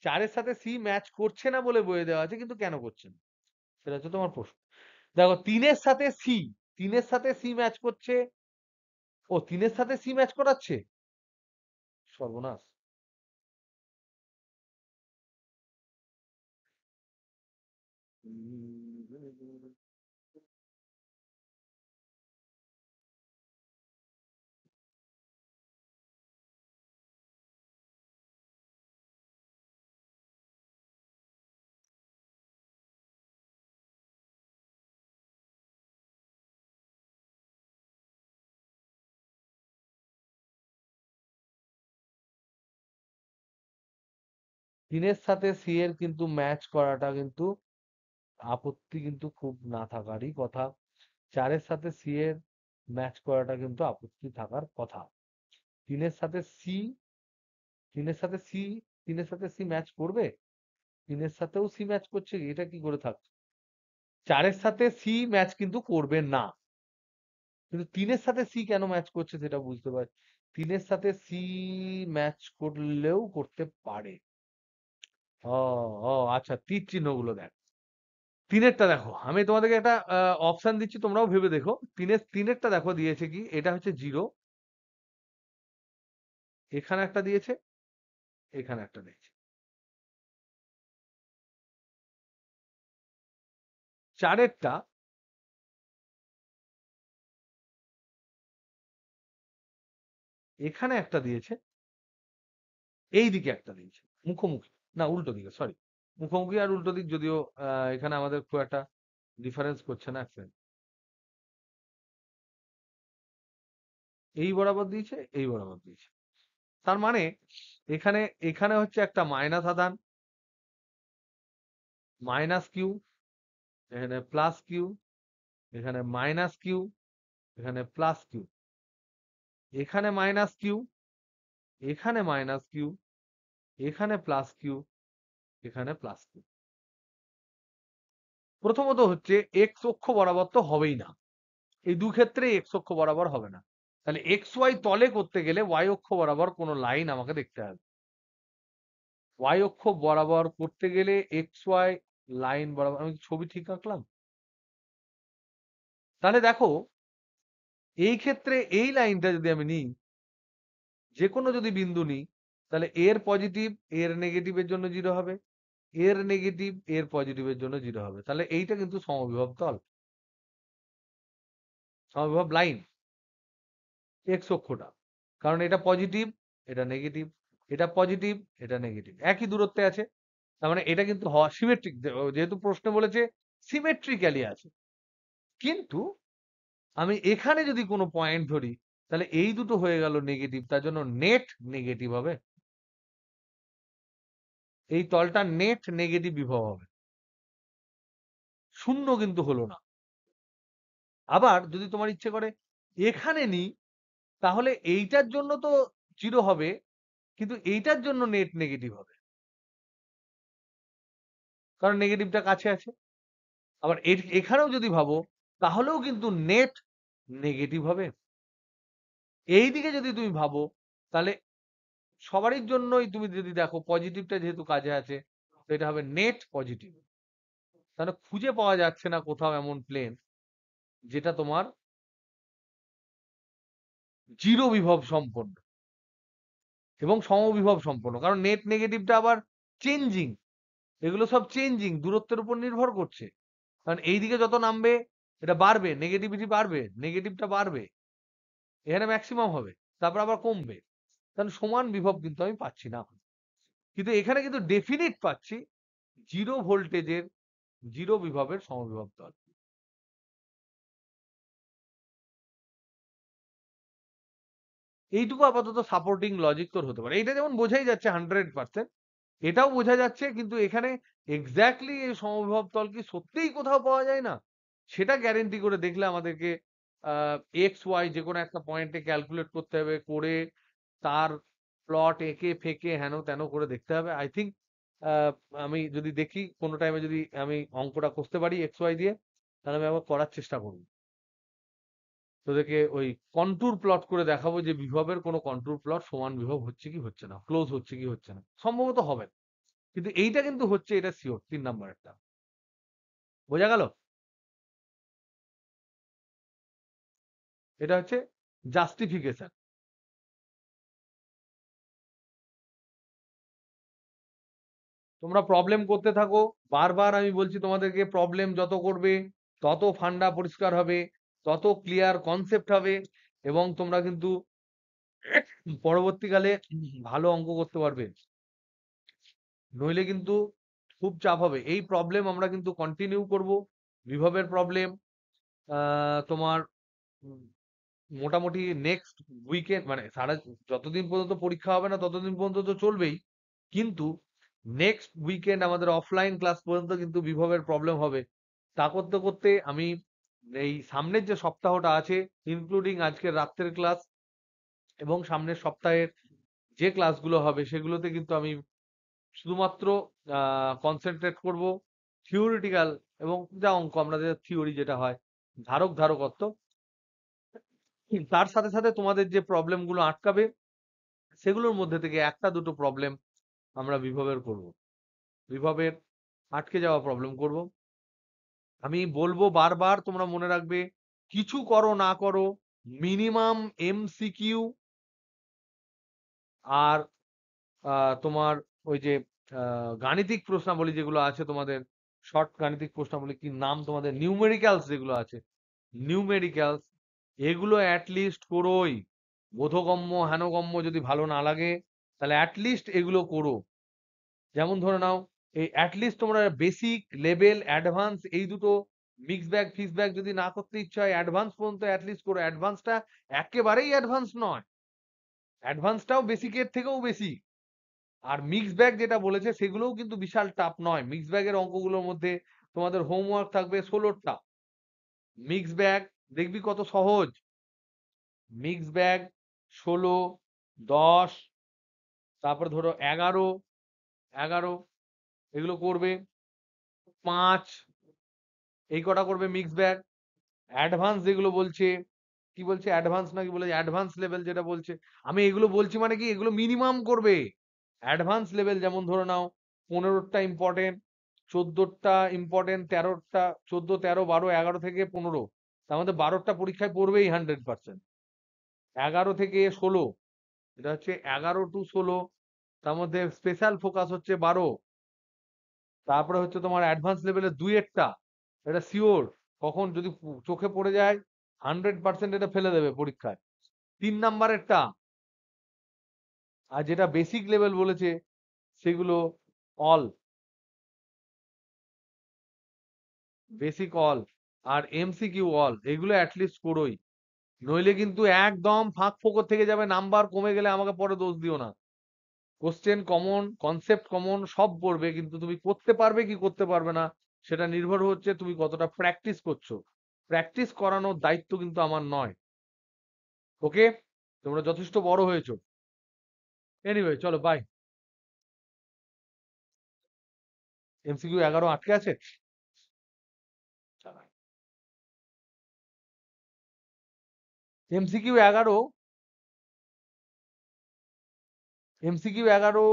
চারের সাথে সি ম্যাচ করছে না বলে বইয়ে দেওয়া আছে, কিন্তু কেন করছে না? সেটা হচ্ছে তোমার প্রশ্ন। দেখো তিনের সাথে সি ম্যাচ করছে। ও তিনের সাথে সি ম্যাচ করাচ্ছে, সর্বনাশ। তিনের সাথে সি এর কিন্তু ম্যাচ করাটা কিন্তু আপত্তি কিন্তু খুব না থাকারই কথা। চারের সাথে সি এর ম্যাচ করাটা কিন্তু আপত্তি থাকার কথা। তিনের সাথে সি তিনের সাথে সি তিনের সাথে সি ম্যাচ করবে? তিনের সাথেও সি ম্যাচ করছে, এটা কি করে থাকছে? চারের সাথে সি ম্যাচ কিন্তু করবে না, কিন্তু তিনের সাথে সি কেন ম্যাচ করছে সেটা বুঝতে পারছি। তিনের সাথে সি ম্যাচ করলেও করতে পারে। ও ও আচ্ছা, তীর চিহ্ন গুলো দেখ। তিনেরটা দেখো, আমি তোমাদেরকে একটা অপশন দিচ্ছি, তোমরাও ভেবে দেখো। তিনেরটা দেখো দিয়েছে কি, এটা হচ্ছে 0, এখানে একটা দিয়েছে, এখানে একটা দিয়েছে। চারেরটা এখানে একটা দিয়েছে, এই দিকে একটা দিয়েছে মুখোমুখি, না উল্টো দিকে, সরি, মুখোমুখি আর উল্টো দিক যদিও এখানে আমাদের খুব একটা ডিফারেন্স করছে না। এই বরাবর দিয়েছে, এই বরাবর দিয়েছে, তার মানে এখানে এখানে হচ্ছে একটা মাইনাস আধান, মাইনাস কিউ, এখানে প্লাস কিউ, এখানে মাইনাস কিউ, এখানে প্লাস কিউ, এখানে মাইনাস কিউ, এখানে মাইনাস কিউ, এখানে প্লাস কিউ, এখানে প্লাস কিউ। প্রথমত হচ্ছে এক্স অক্ষ বরাবর তো হবেই না, এই দু ক্ষেত্রে এক্স অক্ষ বরাবর হবে না, তাহলে এক্স ওয়াই তলে করতে গেলে ওয়াই অক্ষ বরাবর কোনো লাইন আমাকে দেখতে হবে। ওয়াই অক্ষ বরাবর করতে গেলে এক্স ওয়াই লাইন বরাবর, আমি ছবি ঠিক আঁকলাম? তাহলে দেখো এই ক্ষেত্রে এই লাইনটা যদি আমি নিই, যে কোনো যদি বিন্দু নিই, তাহলে এর পজিটিভ এর নেগেটিভের জন্য 0 হবে, এর নেগেটিভ এর পজিটিভের জন্য 0 হবে, তাহলে এইটা কিন্তু সমবিভব তল, সমবিভব লাইন এক্স অক্ষটা, কারণ এটা পজিটিভ, এটা নেগেটিভ, এটা পজিটিভ, এটা নেগেটিভ, একই দূরত্বে আছে, তার মানে এটা কিন্তু সিমেট্রিক, যেহেতু প্রশ্ন বলেছে সিমেট্রিক্যালি আছে। কিন্তু আমি এখানে যদি কোনো পয়েন্ট ধরি, তাহলে এই দুটো হয়ে গেল নেগেটিভ, তার জন্য নেট নেগেটিভ হবে, এই তলটা নেট নেগেটিভ বিভব হবে, শূন্য কিন্তু হলো না। আবার যদি তোমার ইচ্ছে করে এখানে নিই, তাহলে এইটার জন্য তো 0 হবে, কিন্তু এইটার জন্য নেট নেগেটিভ হবে, কারণ নেগেটিভটা কাছে আছে। আবার এখানেও যদি ভাবো, তাহলেও কিন্তু নেট নেগেটিভ হবে। এই দিকে যদি তুমি ভাবো, তাহলে সবারই জন্যই তুমি যদি দেখো পজিটিভটা যেহেতু কাছে আছে, তো এটা হবে নেট পজিটিভ। তাহলে খুঁজে পাওয়া যাচ্ছে না কোথাও এমন প্লেন যেটা তোমার 0 বিভব সম্পন্ন এবং সমবিভব সম্পন্ন, কারণ নেট নেগেটিভটা আবার চেঞ্জিং, এগুলো সব চেঞ্জিং, দূরত্বের উপর নির্ভর করছে, কারণ এইদিকে যত নামবে এটা বাড়বে, নেগেটিভিটি বাড়বে, নেগেটিভটা বাড়বে, এখানে ম্যাক্সিমাম হবে, তারপর আবার কমবে, কারণ সমান বিভব কিন্তু আমি পাচ্ছি না। কিন্তু এখানে কিন্তু ডেফিনিট পাচ্ছি 0 ভোল্টেজের 0 বিভবের সমবিভব তল। এইটুকু আপাতত সাপোর্টিং লজিক তোর হতে পারে, এটা যেমন বোঝাই যাচ্ছে 100%, এটাও বোঝা যাচ্ছে, কিন্তু এখানে এক্স্যাক্টলি এই সমবিভব তল কি সত্যিই কোথাও পাওয়া যায় না, সেটা গ্যারেন্টি করে দেখলে আমাদেরকে এক্স ওয়াই যে কোনো একটা পয়েন্টে ক্যালকুলেট করতে হবে, করে তার প্লট এঁকে ফেঁকে হেন তেন করে দেখতে হবে। আই থিঙ্ক আমি যদি দেখি কোনো টাইমে যদি আমি অঙ্কটা করতে পারি এক্স ওয়াই দিয়ে, তাহলে আমি আবার করার চেষ্টা করবো, তোদেরকে ওই কন্ট্যুর প্লট করে দেখাবো যে বিভবের কোনো কন্ট্যুর প্লট সমান বিভব হচ্ছে কি হচ্ছে না, ক্লোজ হচ্ছে কি হচ্ছে না, সম্ভবত হবে না। কিন্তু এইটা কিন্তু হচ্ছে, এটা শিওর, 3 নাম্বার একটা। বোঝা গেল? এটা হচ্ছে জাস্টিফিকেশন। তোমরা প্রবলেম করতে থাকো, বারবার আমি বলছি তোমাদেরকে, প্রবলেম যত করবে তত ফান্ডা পরিষ্কার হবে, তত ক্লিয়ার কনসেপ্ট হবে, এবং তোমরা কিন্তু পরবর্তীকালে ভালো অঙ্ক করতে পারবে। নইলে কিন্তু খুব চাপ হবে। এই প্রবলেম আমরা কিন্তু কন্টিনিউ করব, বিভবের প্রবলেম তোমার উম, মোটামুটি নেক্সট উইকেন্ড, মানে সারা যতদিন পর্যন্ত পরীক্ষা হবে না ততদিন পর্যন্ত তো চলবেই, কিন্তু নেক্সট উইকেন্ড আমাদের অফলাইন ক্লাস পর্যন্ত কিন্তু বিভবের প্রবলেম হবে। তা করতে করতে আমি এই সামনের যে সপ্তাহটা আছে, ইনক্লুডিং আজকের রাত্রের ক্লাস এবং সামনের সপ্তাহের যে ক্লাসগুলো হবে, সেগুলোতে কিন্তু আমি শুধুমাত্র কনসেন্ট্রেট করব থিওরিটিক্যাল, এবং যা অঙ্ক আমাদের থিওরি যেটা হয় ধারক ধারকত্ব, তার সাথে সাথে তোমাদের যে প্রবলেম গুলো আটকাবে সেগুলোর মধ্যে থেকে একটা দুটো প্রবলেম আমরা বিভবের করব, বিভবের আটকে যাওয়া প্রবলেম করব। আমি বলবো বারবার, তোমরা মনে রাখবে, কিছু করো না করো, মিনিমাম এমসিকিউ আর তোমার ওই যে গাণিতিক প্রশ্নাবলী যেগুলো আছে তোমাদের, শর্ট গাণিতিক প্রশ্নাবলী, কি নাম তোমাদের, নিউমেরিক্যালস যেগুলো আছে, নিউমেরিক্যালস, এগুলো অ্যাটলিস্ট করোই। বোধগম্য হেনগম্য যদি ভালো না লাগে, তাহলে অ্যাটলিস্ট এগুলো করো। যেমন ধরে নাও এই অ্যাটলিস্ট তোমরা বেসিক, লেভেল, অ্যাডভান্স এই দুটো মিক্স ব্যাগ ফিক্স ব্যাগ যদি না করতে ইচ্ছা হয় অ্যাডভান্স পর্যন্ত অ্যাটলিস্ট করো। অ্যাডভান্সটা একেবারেই অ্যাডভান্স নয়, অ্যাডভান্সটাও বেসিকের থেকেও বেশি। আর মিক্স ব্যাগ যেটা বলেছে সেগুলোও কিন্তু বিশাল টাফ নয়। মিক্স ব্যাগের অঙ্কগুলোর মধ্যে তোমাদের হোমওয়ার্ক থাকবে 16টা। মিক্স ব্যাগ দেখবি কত সহজ। মিক্স ব্যাগ 16, 10, তারপরে ধরো 11, 11 এগুলো করবে। 5 এই কটা করবে মিক্স ব্যাগ। অ্যাডভান্স যেগুলো বলছে, কি বলছে অ্যাডভান্স নাকি বলে অ্যাডভান্স লেভেল যেটা বলছে, আমি এগুলো বলছি মানে কি এগুলো মিনিমাম করবে। অ্যাডভান্স লেভেল যেমন ধরে নাও 15টা ইম্পর্টেন্ট, 14টা ইম্পর্টেন্ট, 13টা, 14, 13, 12, 11 থেকে 15, তার মধ্যে 12টা পরীক্ষায় পড়বেই 100%। 11 থেকে 16 এটা হচ্ছে 11 to 16, তার মধ্যে স্পেশাল ফোকাস হচ্ছে 12। তারপরে হচ্ছে তোমার অ্যাডভান্স লেভেলের 2-1টা, এটা শিওর কখন যদি চোখে পড়ে যায় 100% এটা ফেলে দেবে পরীক্ষায়। 3 নাম্বারেরটা। আর যেটা বেসিক লেভেল বলেছে সেগুলো অল, বেসিক অল আর এমসিকিউ অল, এগুলো অ্যাটলিস্ট করোই। নইলে কিন্তু একদম ফাঁক ফোকর থেকে যাবে, নাম্বার কমে গেলে আমাকে পরে দোষ দিও না। কোশ্চেন কমন, কনসেপ্ট কমন সব পড়বে, কিন্তু তুমি করতে পারবে কি করতে পারবে না সেটা নির্ভর হচ্ছে তুমি কতটা প্র্যাকটিস করছো। প্র্যাকটিস করানোর দায়িত্ব কিন্তু আমার নয়। ওকে, তোমরা যথেষ্ট বড় হয়েছো। এনিওয়ে চলো বাই। এমসিকিউ 11 আটকে আছে। এমসিকিউ 11, এমসিকিউ 11,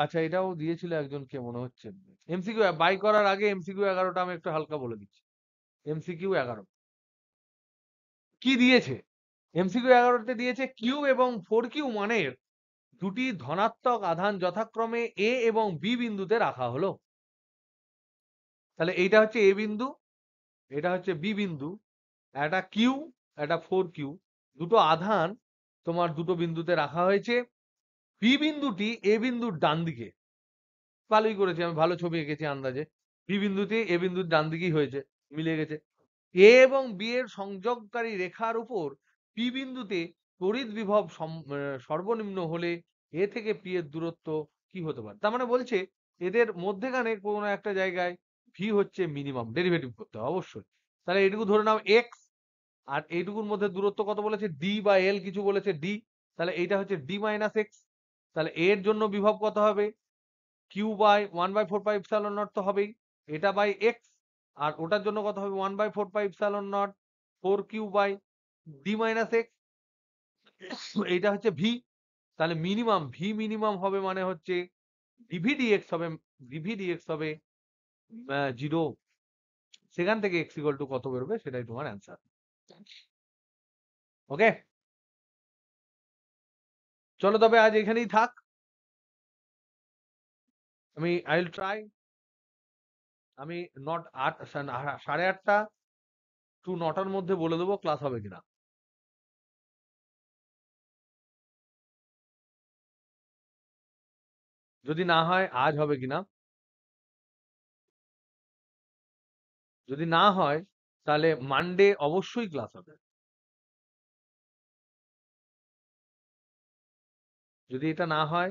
আচ্ছা এটাও দিয়েছিল একজনকে মনে হচ্ছে। এমসিকিউ বাই করার আগে এমসিকিউ 11টা আমি একটু হালকা বলে দিচ্ছি। এমসিকিউ 11 কি দিয়েছে? এমসিকিউ 11তে দিয়েছে কিউ এবং 4Q মানের দুটি ধনাত্মক আধান যথাক্রমে এ এবং বি বিন্দুতে রাখা হলো। তাহলে এইটা হচ্ছে এ বিন্দু, এটা হচ্ছে বি বিন্দু, একটা কিউ, একটা 4Q, দুটো আধান তোমার দুটো বিন্দুতে রাখা হয়েছে। বি বিন্দুটি এ বিন্দুর ডান দিকে। ভালোই করেছি, আমি ভালো ছবি এঁকেছি আন্দাজে। বি বিন্দুতে এ বিন্দুর ডান দিকেই হয়েছে, মিলে গেছে। এ এবং বি এর সংযোগকারী রেখার উপর পি বিন্দুতে তড়িৎ বিভব সর্বনিম্ন হলে এ থেকে পি এর দূরত্ব কি হতে পারে? তার মানে বলছে এদের মধ্যেখানে কোনো একটা জায়গায় ভি হচ্ছে মিনিমাম, ডেরিভেটিভ করতে হবে অবশ্যই। তাহলে এটুকু ধরে নাও এক্স, আর এইটুকুর মধ্যে দূরত্ব কত বলেছে ডি বা এল কিছু বলেছে ডি, তাহলে এইটা হচ্ছে ডি মাইনাস এক্স। তাহলে এর জন্য বিভব কত হবে? কিউ বাই 1/4πε0 তো হবেই, এটা বাই এক্স। আর ওটার জন্য কত হবে? 1/4πε0 4Q by D minus x. এইটা হচ্ছে ভি। তাহলে মিনিমাম ভি মিনিমাম হবে মানে হচ্ছে ডিভিডিএক্স হবে, ডিভিডিএক্স হবে 0। সেখান থেকে এক্স ইকুয়াল টু কত বেরোবে সেটাই তোমার অ্যান্সার। ওকে, চলো তবে আজ এখানেই থাক। I will try. আমি 8:30 টু 9টার মধ্যে বলে দেবো ক্লাস হবে কিনা। যদি না হয় আজ হবে কিনা, যদি না হয় তাহলে মানডে অবশ্যই ক্লাস হবে। যদি এটা না হয়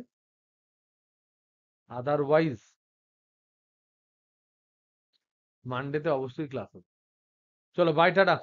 আদারওয়াইজ মানডেতে অবশ্যই ক্লাস হবে। চলো বাই, টাটা।